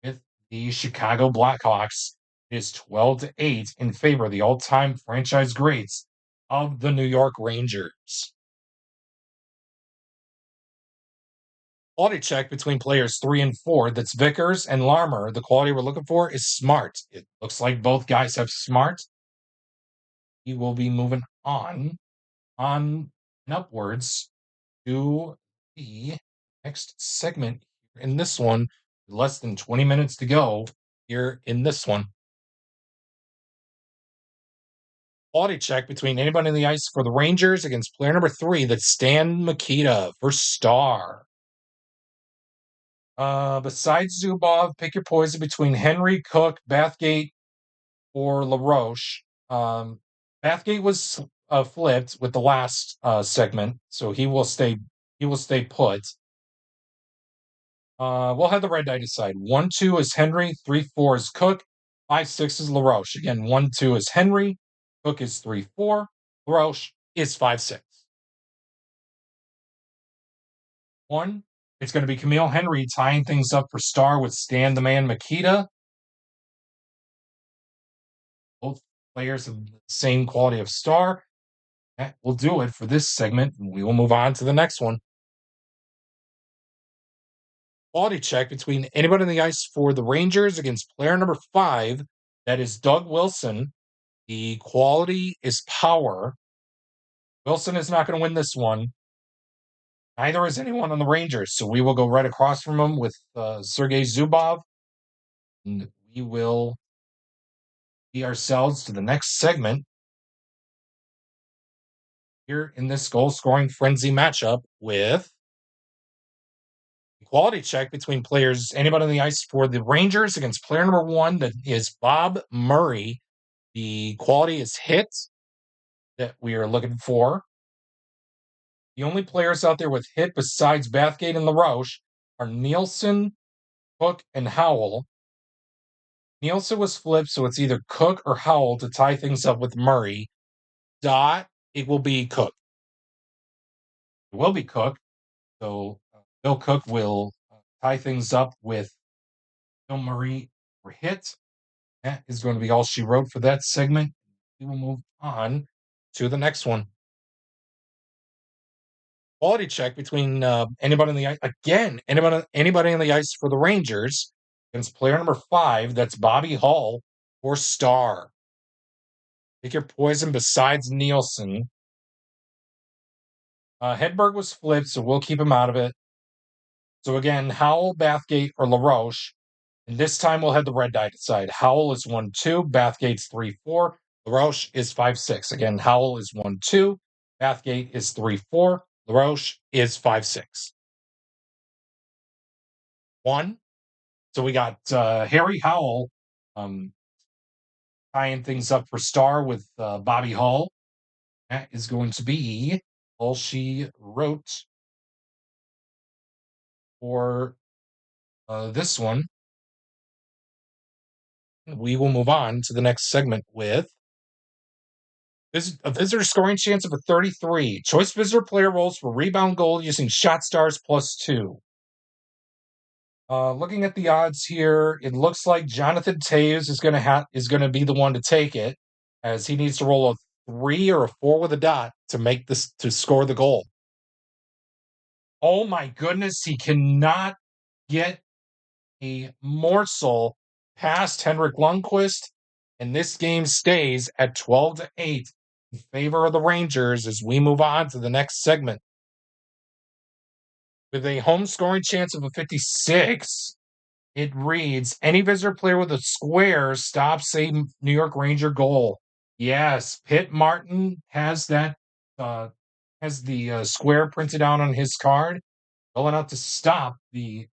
with the Chicago Blackhawks. It is 12-8 in favor of the all-time franchise greats of the New York Rangers. Quality check between players 3 and 4. That's Vickers and Larmer. The quality we're looking for is smart. It looks like both guys have smart. He will be moving on and upwards to the next segment in this one. Less than 20 minutes to go here in this one. Quality check between anybody on the ice for the Rangers against player number 3. That's Stan Mikita for star. Besides Zubov, pick your poison between Henry, Cook, Bathgate, or LaRoche. Bathgate was flipped with the last segment, so he will stay put. We'll have the red die decide. 1-2 is Henry, 3-4 is Cook, 5-6 is LaRoche. Again, 1-2 is Henry, Cook is 3-4, LaRoche is 5-6. 1, it's going to be Camille Henry tying things up for star with Stan the Man Mikita. Both players have the same quality of star. That will do it for this segment. We will move on to the next one. Quality check between anybody on the ice for the Rangers against player number 5. That is Doug Wilson. The quality is power. Wilson is not going to win this one. Neither is anyone on the Rangers. So we will go right across from him with Sergei Zubov. And we will be ourselves to the next segment here in this goal scoring frenzy matchup with quality check between players, anybody on the ice for the Rangers against player number one, that is Bob Murray. The quality is hit that we are looking for. The only players out there with hit besides Bathgate and LaRoche are Nielsen, Cook, and Howell. Nielsen was flipped, so it's either Cook or Howell to tie things up with Murray. Dot, it will be Cook. It will be Cook. So Bill Cook will tie things up with Bill Murray for hit. That is going to be all she wrote for that segment. We will move on to the next one. Quality check between anybody on the ice. Again, anybody on the ice for the Rangers against player number 5. That's Bobby Hull for Star. Pick your poison besides Nielsen. Hedberg was flipped, so we'll keep him out of it. So again, Howell, Bathgate, or LaRoche. And this time we'll have the red die decide. Howell is 1-2, Bathgate's 3-4, LaRoche is 5-6. Again, Howell is 1-2, Bathgate is 3-4, LaRoche is 5-6. 1. So we got Harry Howell tying things up for Star with Bobby Hull. That is going to be all she wrote for this one. We will move on to the next segment with a visitor scoring chance of a 33. Choice visitor player rolls for rebound goal using shot stars +2. Looking at the odds here, it looks like Jonathan Toews is going to be the one to take it, as he needs to roll a 3 or a 4 with a dot to make this to score the goal. Oh my goodness, he cannot get a morsel past Henrik Lundqvist, and this game stays at 12-8 in favor of the Rangers as we move on to the next segment. With a home scoring chance of a 56, it reads, any visitor player with a square stops a New York Ranger goal. Yes, Pitt Martin has that, has the square printed out on his card, going out to stop the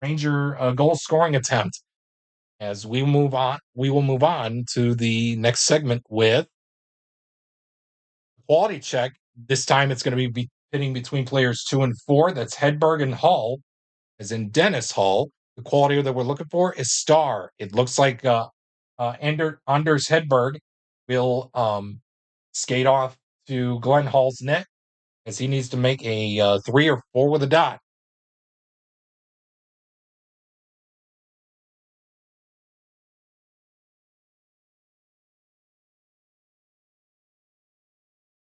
Ranger goal scoring attempt. As we will move on to the next segment with quality check. This time it's going to be pitting between players 2 and 4. That's Hedberg and Hull, as in Dennis Hull. The quality that we're looking for is Star. It looks like Anders Hedberg will skate off to Glenn Hall's net, as he needs to make a 3 or 4 with a dot.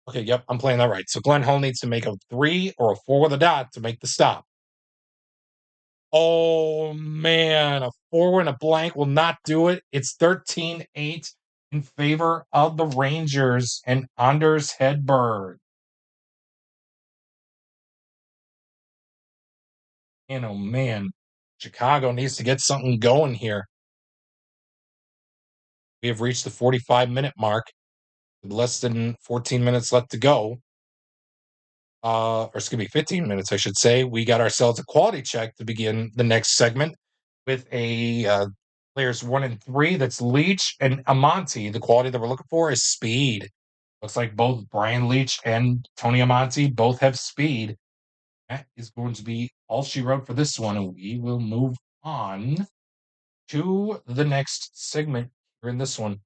Okay, yep, I'm playing that right. So Glenn Hall needs to make a 3 or a 4 with a dot to make the stop. Oh man, a 4 and a blank will not do it. It's 13-8 in favor of the Rangers and Anders Hedberg. And oh man, Chicago needs to get something going here. We have reached the 45-minute mark with less than 14 minutes left to go. Or excuse me, 15 minutes, I should say. We got ourselves a quality check to begin the next segment with a players 1 and 3. That's Leach and Amonte. The quality that we're looking for is speed. Looks like both Brian Leach and Tony Amonte both have speed. That is going to be all she wrote for this one, and we will move on to the next segment here in this one.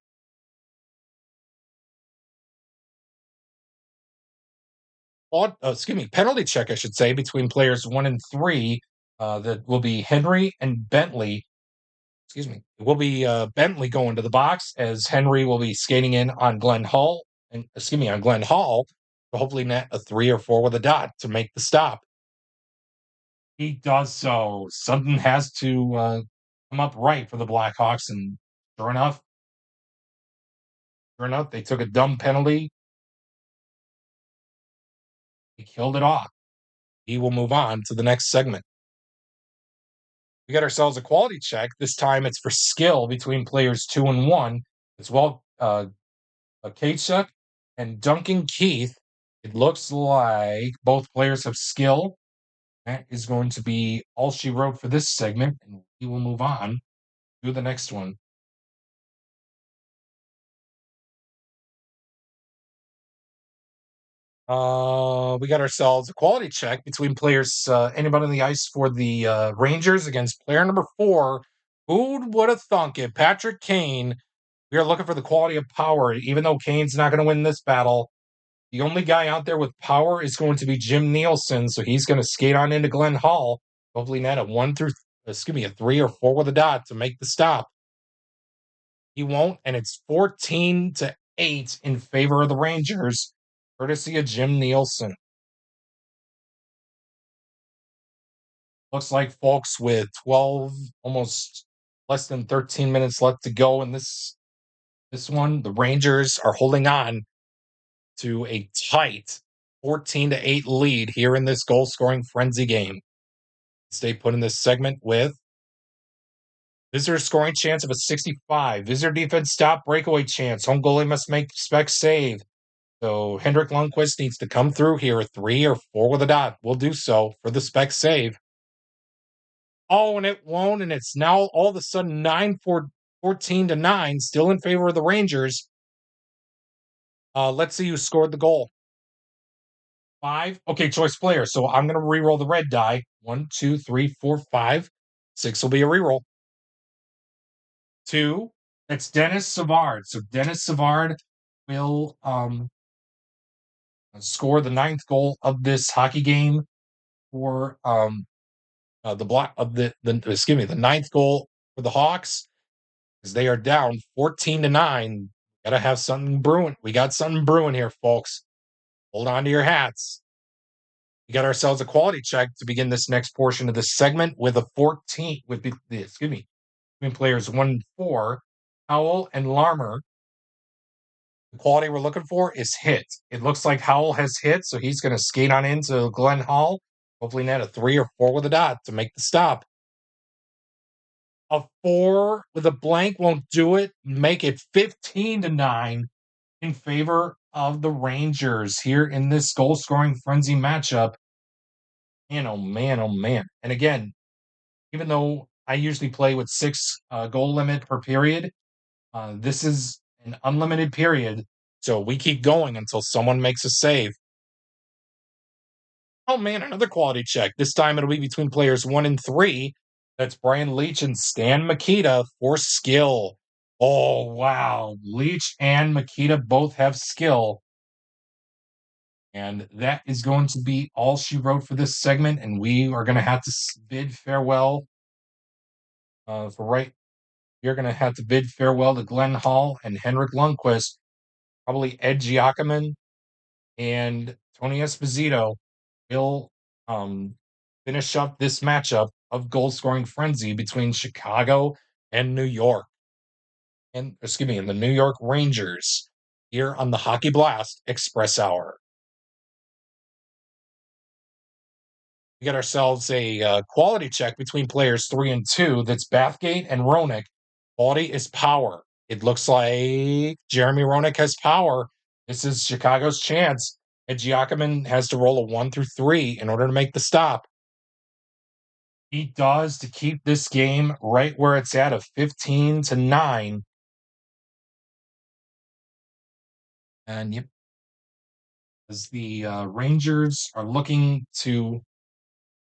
Penalty check, I should say, between players 1 and 3. That will be Henry and Bentley. Excuse me. It will be Bentley going to the box, as Henry will be skating in on Glenn Hall, on Glenn Hall, to hopefully net a 3 or 4 with a dot to make the stop. He does so. Something has to come up right for the Blackhawks, and sure enough, they took a dumb penalty. killed it off. We will move on to the next segment. We got ourselves a quality check. This time it's for skill between players 2 and 1. As well, Kachuk and Duncan Keith. It looks like both players have skill. That is going to be all she wrote for this segment, and we will move on to the next one. We got ourselves a quality check between players, anybody on the ice for the Rangers against player number 4. Who would have thunk it? Patrick Kane. We are looking for the quality of power, even though Kane's not going to win this battle. The only guy out there with power is going to be Jim Nielsen, so he's going to skate on into Glenn Hall, hopefully net a 3 or 4 with a dot to make the stop. He won't, and it's 14-8 in favor of the Rangers, courtesy of Jim Nielsen. Looks like, folks, with 12, almost less than 13 minutes left to go in this one, the Rangers are holding on to a tight 14-8 lead here in this goal-scoring frenzy game. Stay put in this segment with visitor scoring chance of a 65. Visitor defense stop breakaway chance. Home goalie must make spec save. So Henrik Lundqvist needs to come through here, 3 or 4 with a dot. We'll do so for the spec save. Oh, and it won't, and it's now all of a sudden 14-9, still in favor of the Rangers. Let's see who scored the goal. 5. Okay, choice player. So I'm going to re-roll the red die. 1, 2, 3, 4, 5. 6 will be a re-roll. 2. That's Dennis Savard. So Dennis Savard will score the 9th goal of this hockey game for the 9th goal for the Hawks, because they are down 14-9. Gotta have something brewing. We got something brewing here, folks. Hold on to your hats. We got ourselves a quality check to begin this next portion of this segment with a 14 with between players 1 and 4, Howell and Larmer. The quality we're looking for is hit. It looks like Howell has hit, so he's going to skate on into Glenn Hall. Hopefully net a 3 or 4 with a dot to make the stop. A 4 with a blank won't do it. Make it 15-9 in favor of the Rangers here in this goal-scoring frenzy matchup. Man, oh man, oh man. And again, even though I usually play with 6 goal limit per period, this is an unlimited period, so we keep going until someone makes a save. Oh man, another quality check. This time it'll be between players 1 and 3. That's Brian Leach and Stan Mikita for skill. Oh, wow. Leach and Mikita both have skill. And that is going to be all she wrote for this segment. And we are going to have to bid farewell. You're going to have to bid farewell to Glenn Hall and Henrik Lundqvist. Probably Ed Giacomin and Tony Esposito will finish up this matchup of goal-scoring frenzy between Chicago and New York. And the New York Rangers here on the Hockey Blast Express Hour. We got ourselves a quality check between players 3 and 2. That's Bathgate and Roenick. Quality is power. It looks like Jeremy Roenick has power. This is Chicago's chance. And Giacomin has to roll a 1 through 3 in order to make the stop. He does, to keep this game right where it's at of 15-9. And yep, as the Rangers are looking to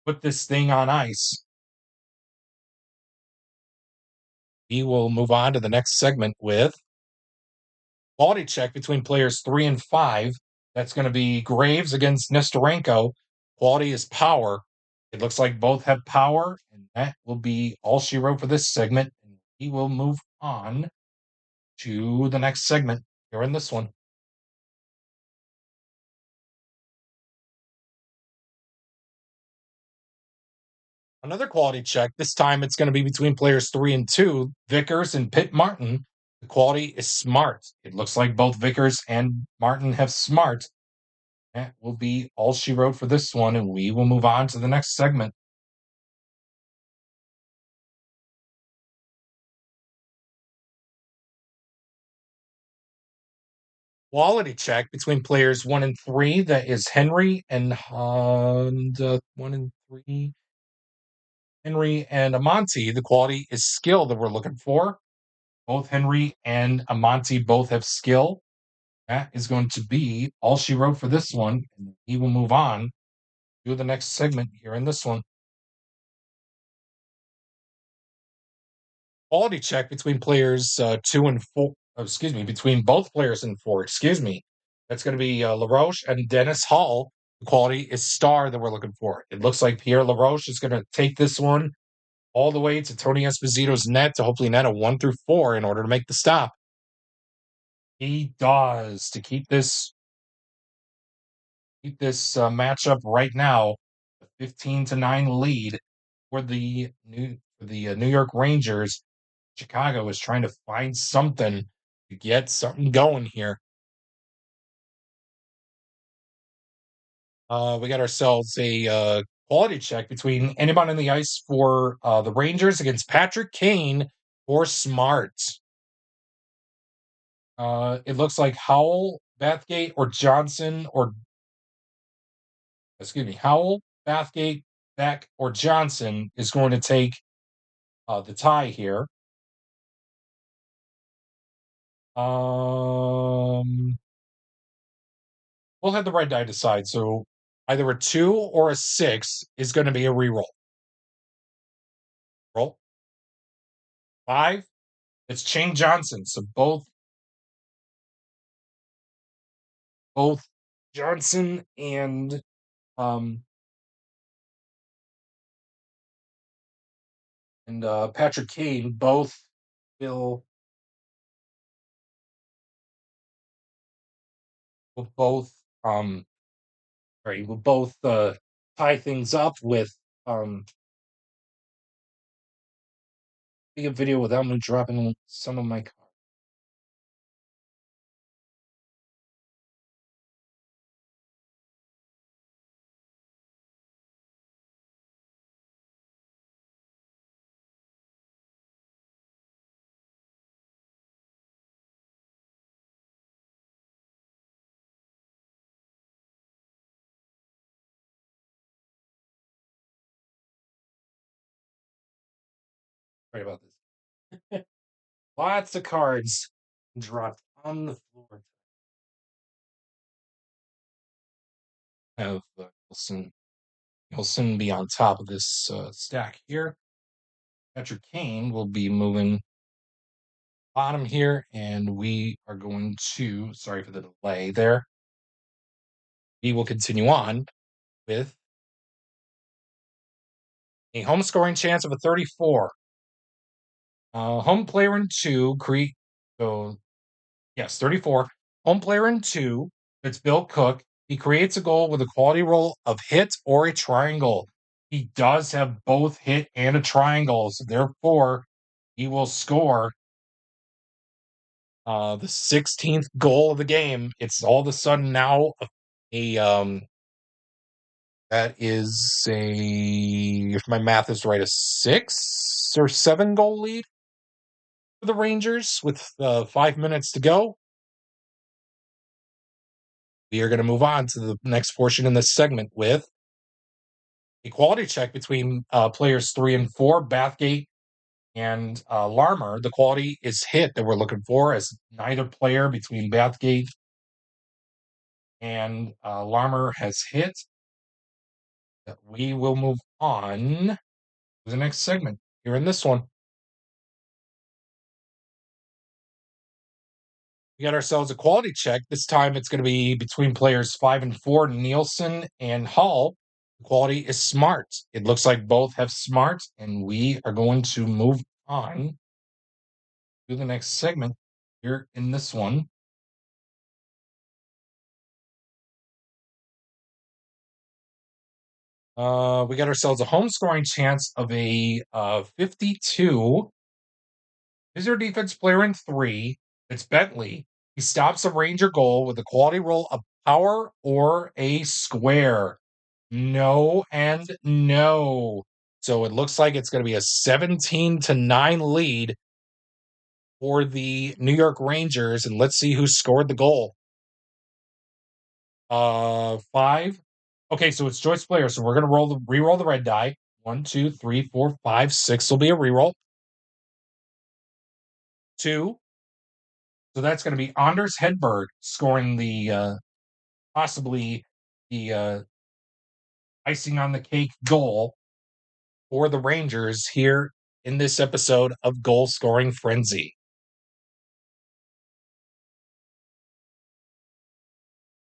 put this thing on ice, we will move on to the next segment with quality check between players 3 and 5. That's going to be Graves against Nestorenko. Quality is power. It looks like both have power, and that will be all she wrote for this segment. And we will move on to the next segment here in this one. Another quality check. This time it's going to be between players 3 and 2, Vickers and Pitt Martin. The quality is smart. It looks like both Vickers and Martin have smart. That will be all she wrote for this one, and we will move on to the next segment. Quality check between players 1 and 3. That is Henry and 1 and 3. Henry and Amonte. The quality is skill that we're looking for. Both Henry and Amonte both have skill. That is going to be all she wrote for this one. And we will move on to the next segment here in this one. Quality check between players 2 and 4. Oh, excuse me, between both players and 4. Excuse me. That's going to be LaRoche and Dennis Hall. The quality is star that we're looking for. It looks like Pierre LaRoche is going to take this one all the way to Tony Esposito's net to hopefully net a 1 through 4 in order to make the stop. He does to keep this matchup right now, a 15-9 lead for the New York Rangers. Chicago is trying to find something to get something going here. We got ourselves a quality check between anybody on the ice for the Rangers against Patrick Kane or Smart. It looks like Howell, Bathgate, or Johnson, or excuse me, Howell, Bathgate, Beck, or Johnson is going to take the tie here. We'll have the red die decide. So either a 2 or a 6 is going to be a reroll. Roll 5. It's Shane Johnson. So both Johnson um and Patrick Kane both will will both sorry will both tie things up with a video without me dropping some of my cards. Sorry about this. Lots of cards dropped on the floor. Have Wilson be on top of this stack here. Patrick Kane will be moving bottom here, and we are going to, sorry for the delay there. We will continue on with a home scoring chance of a 34. Home player in 2 create, so yes, 34. Home player in 2, it's Bill Cook. He creates a goal with a quality roll of hit or a triangle. He does have both hit and a triangle, so therefore he will score the 16th goal of the game. It's all of a sudden now a that is if my math is right, a 6 or 7 goal lead for the Rangers with 5 minutes to go. We are going to move on to the next portion in this segment with a quality check between players 3 and 4, Bathgate and Larmer. The quality is hit that we're looking for, as neither player between Bathgate and Larmer has hit. We will move on to the next segment here in this one. We got ourselves a quality check. This time it's going to be between players 5 and 4, Nielsen and Hall. The quality is smart. It looks like both have smart, and we are going to move on to the next segment here in this one. We got ourselves a home scoring chance of a 52. Is our defense player in 3? It's Bentley. He stops a Ranger goal with a quality roll of power or a square? No and no. So it looks like it's going to be a 17-9 lead for the New York Rangers, and let's see who scored the goal. Five. Okay, so it's choice player. So we're gonna re-roll the red die. 1, 2, 3, 4, 5, 6 will be a re-roll. 2. So that's gonna be Anders Hedberg scoring the possibly the icing on the cake goal for the Rangers here in this episode of Goal Scoring Frenzy.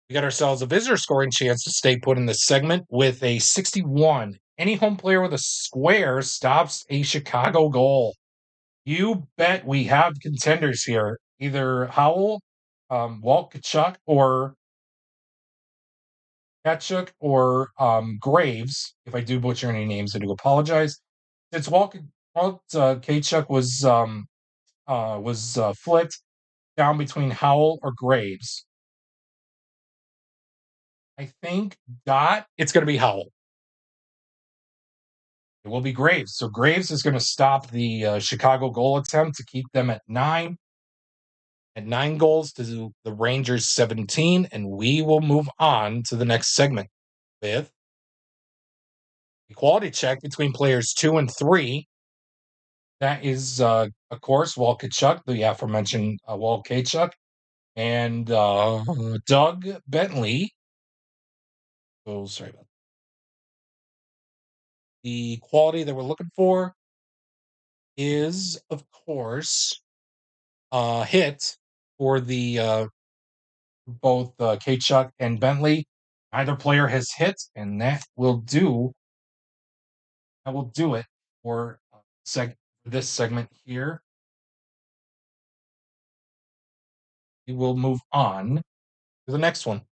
We got ourselves a visitor scoring chance to stay put in this segment with a 61. Any home player with a square stops a Chicago goal. You bet we have contenders here. Either Howell, Walt Kachuk, or Graves. If I do butcher any names, I do apologize. Since Walt Kachuk was flipped down between Howell or Graves, I think it's going to be Howell. It will be Graves. So Graves is going to stop the Chicago goal attempt to keep them at 9. At 9 goals to the Rangers 17, and we will move on to the next segment with equality check between players 2 and 3. That is, of course, Walt Kachuk, the aforementioned Walt Kachuk, and Doug Bentley. Oh, sorry about that. The quality that we're looking for is, of course, hit for the both Kachuk and Bentley. Neither player has hit, and that will do it for this segment here. We will move on to the next one.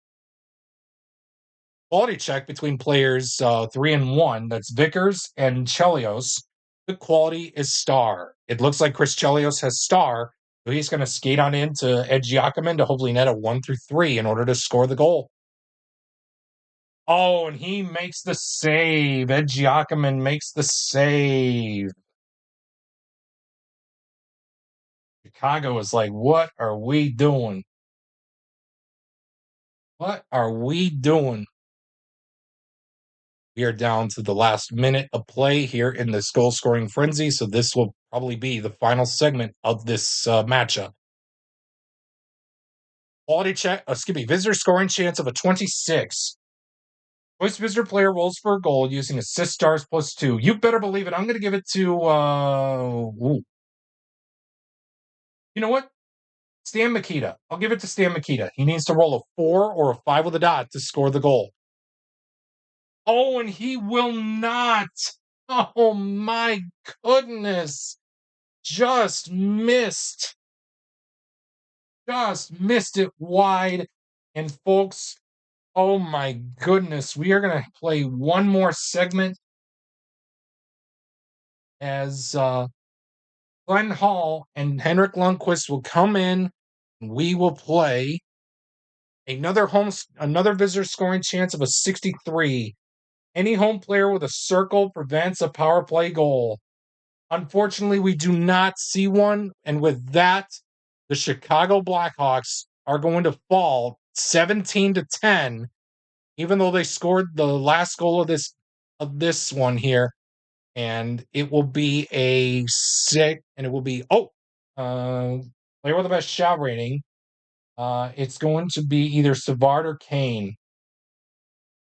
Quality check between players 3 and 1. That's Vickers and Chelios. The quality is star. It looks like Chris Chelios has star, so he's going to skate on into Ed Giacomin to hopefully net a 1 through 3 in order to score the goal. Oh, and he makes the save. Ed Giacomin makes the save. Chicago is like, what are we doing? What are we doing? We are down to the last minute of play here in this goal scoring frenzy, so this will probably be the final segment of this matchup. Quality check, visitor scoring chance of a 26. Choice visitor player rolls for a goal using assist stars +2. You better believe it. I'm going to give it to, you know what? Stan Mikita. I'll give it to Stan Mikita. He needs to roll a 4 or a 5 with a dot to score the goal. Oh, and he will not. Oh, my goodness. Just missed it wide. And folks, oh my goodness, we are going to play one more segment as Glenn Hall and Henrik Lundqvist will come in. And we will play another visitor scoring chance of a 63. Any home player with a circle prevents a power play goal. Unfortunately, we do not see one. And with that, the Chicago Blackhawks are going to fall 17-10, even though they scored the last goal of this one here. And it will be a 6, and it will be player with the best shot rating. It's going to be either Savard or Kane.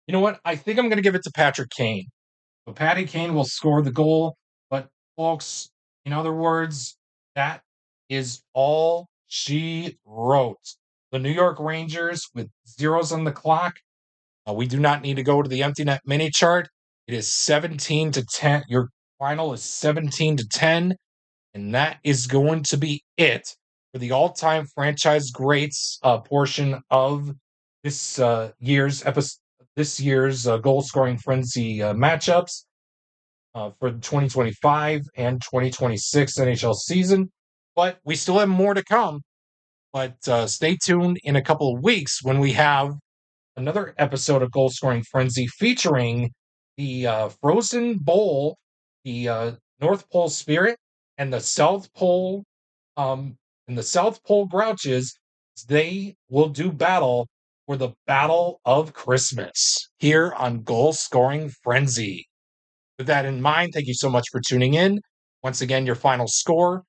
You know what? I think I'm going to give it to Patrick Kane. So Patty Kane will score the goal, but folks, in other words, that is all she wrote. The New York Rangers with zeros on the clock. We do not need to go to the empty net mini chart. It is 17-10. Your final is 17-10, and that is going to be it for the all-time franchise greats portion of this year's episode. This year's goal scoring frenzy matchups for the 2025 and 2026 NHL season. But we still have more to come. But stay tuned in a couple of weeks when we have another episode of Goal Scoring Frenzy featuring the Frozen Bowl, the North Pole Spirit, and the South Pole, um, Grouches. They will do battle for the Battle of Christmas here on Goal Scoring Frenzy. With that in mind, thank you so much for tuning in. Once again, your final score,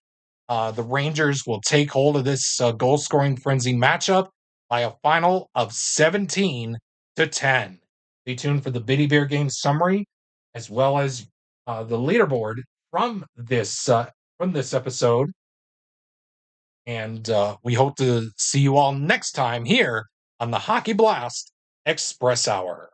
the Rangers will take hold of this goal scoring frenzy matchup by a final of 17-10. Stay tuned for the Biddy Bear game summary, as well as the leaderboard from this episode. And we hope to see you all next time here on the Hockey Blast Express Hour.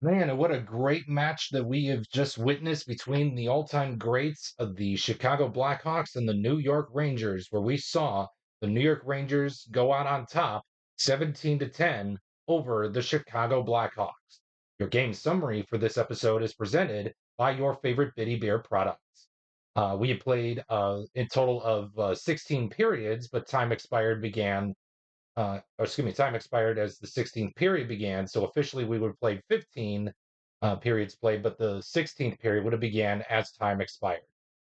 Man, and what a great match that we have just witnessed between the all-time greats of the Chicago Blackhawks and the New York Rangers, where we saw the New York Rangers go out on top 17-10 over the Chicago Blackhawks. Your game summary for this episode is presented by your favorite Biddy Bear products. We had played a total of 16 periods, but time expired as the 16th period began. So officially, we would have played 15 periods played, but the 16th period would have began as time expired.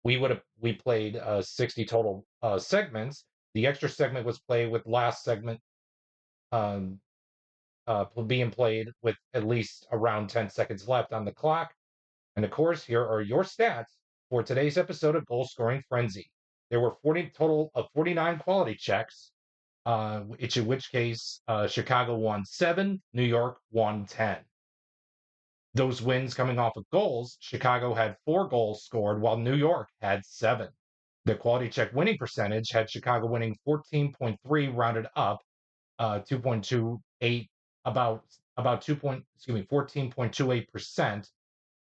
We played 60 total segments. The extra segment was played with last segment um, being played with at least around 10 seconds left on the clock. And of course, here are your stats for today's episode of Goal Scoring Frenzy. There were 40 total of 49 quality checks, in which case Chicago won 7, New York won 10. Those wins coming off of goals, Chicago had 4 goals scored while New York had 7. The quality check winning percentage had Chicago winning 14.3 rounded up, 2.28 about 14.28%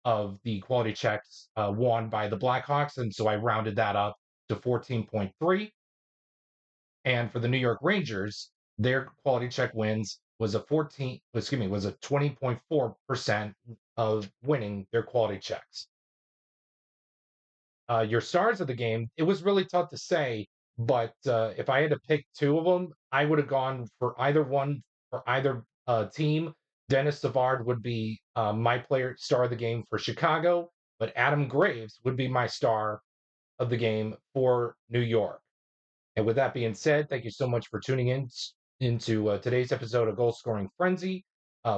of the quality checks won by the Blackhawks, and so I rounded that up to 14.3. And for the New York Rangers, their quality check wins was a 20.4% of winning their quality checks. Your stars of the game, it was really tough to say, but if I had to pick two of them, I would have gone for either team. Dennis Savard would be my player star of the game for Chicago, but Adam Graves would be my star of the game for New York. And with that being said, thank you so much for tuning in into today's episode of Goal Scoring Frenzy.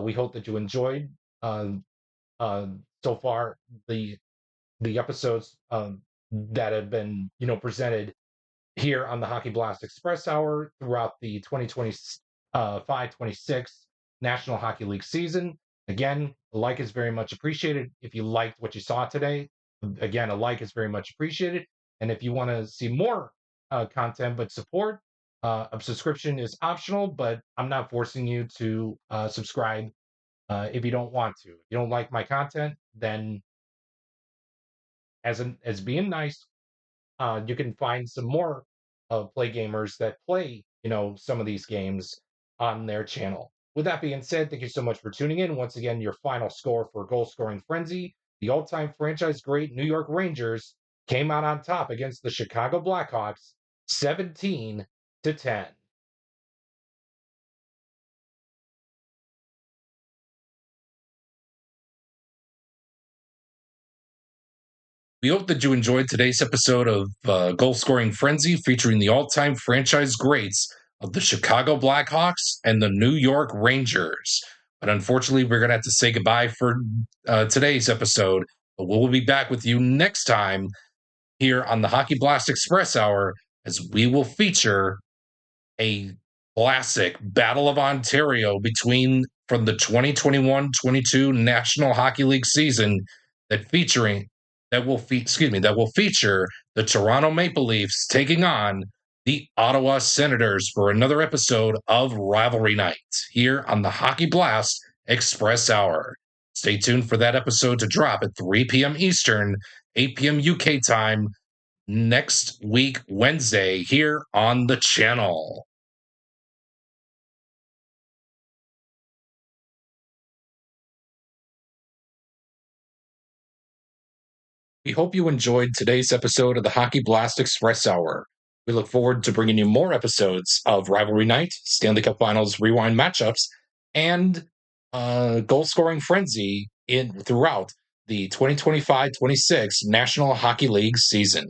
We hope that you enjoyed um, so far the episodes that have been presented here on the Hockey Blast Express Hour throughout the 2025-26 National Hockey League season. Again, a like is very much appreciated. If you liked what you saw today, again, a like is very much appreciated. And if you want to see more content but support, a subscription is optional, but I'm not forcing you to subscribe if you don't want to. If you don't like my content, then as being nice, you can find some more play gamers that play, some of these games on their channel. With that being said, thank you so much for tuning in. Once again, your final score for Goal Scoring Frenzy. The all-time franchise great New York Rangers came out on top against the Chicago Blackhawks, 17-10. We hope that you enjoyed today's episode of Goal Scoring Frenzy featuring the all time franchise greats of the Chicago Blackhawks and the New York Rangers. But unfortunately, we're going to have to say goodbye for today's episode. But we'll be back with you next time here on the Hockey Blast Express Hour as we will feature a classic Battle of Ontario between from the 2021-22 National Hockey League season that will feature the Toronto Maple Leafs taking on the Ottawa Senators for another episode of Rivalry Night here on the Hockey Blast Express Hour. Stay tuned for that episode to drop at 3 p.m. Eastern, 8 p.m. UK time next week, Wednesday, here on the channel. We hope you enjoyed today's episode of the Hockey Blast Express Hour. We look forward to bringing you more episodes of Rivalry Night, Stanley Cup Finals rewind matchups, and goal scoring frenzy in throughout the 2025-26 National Hockey League season.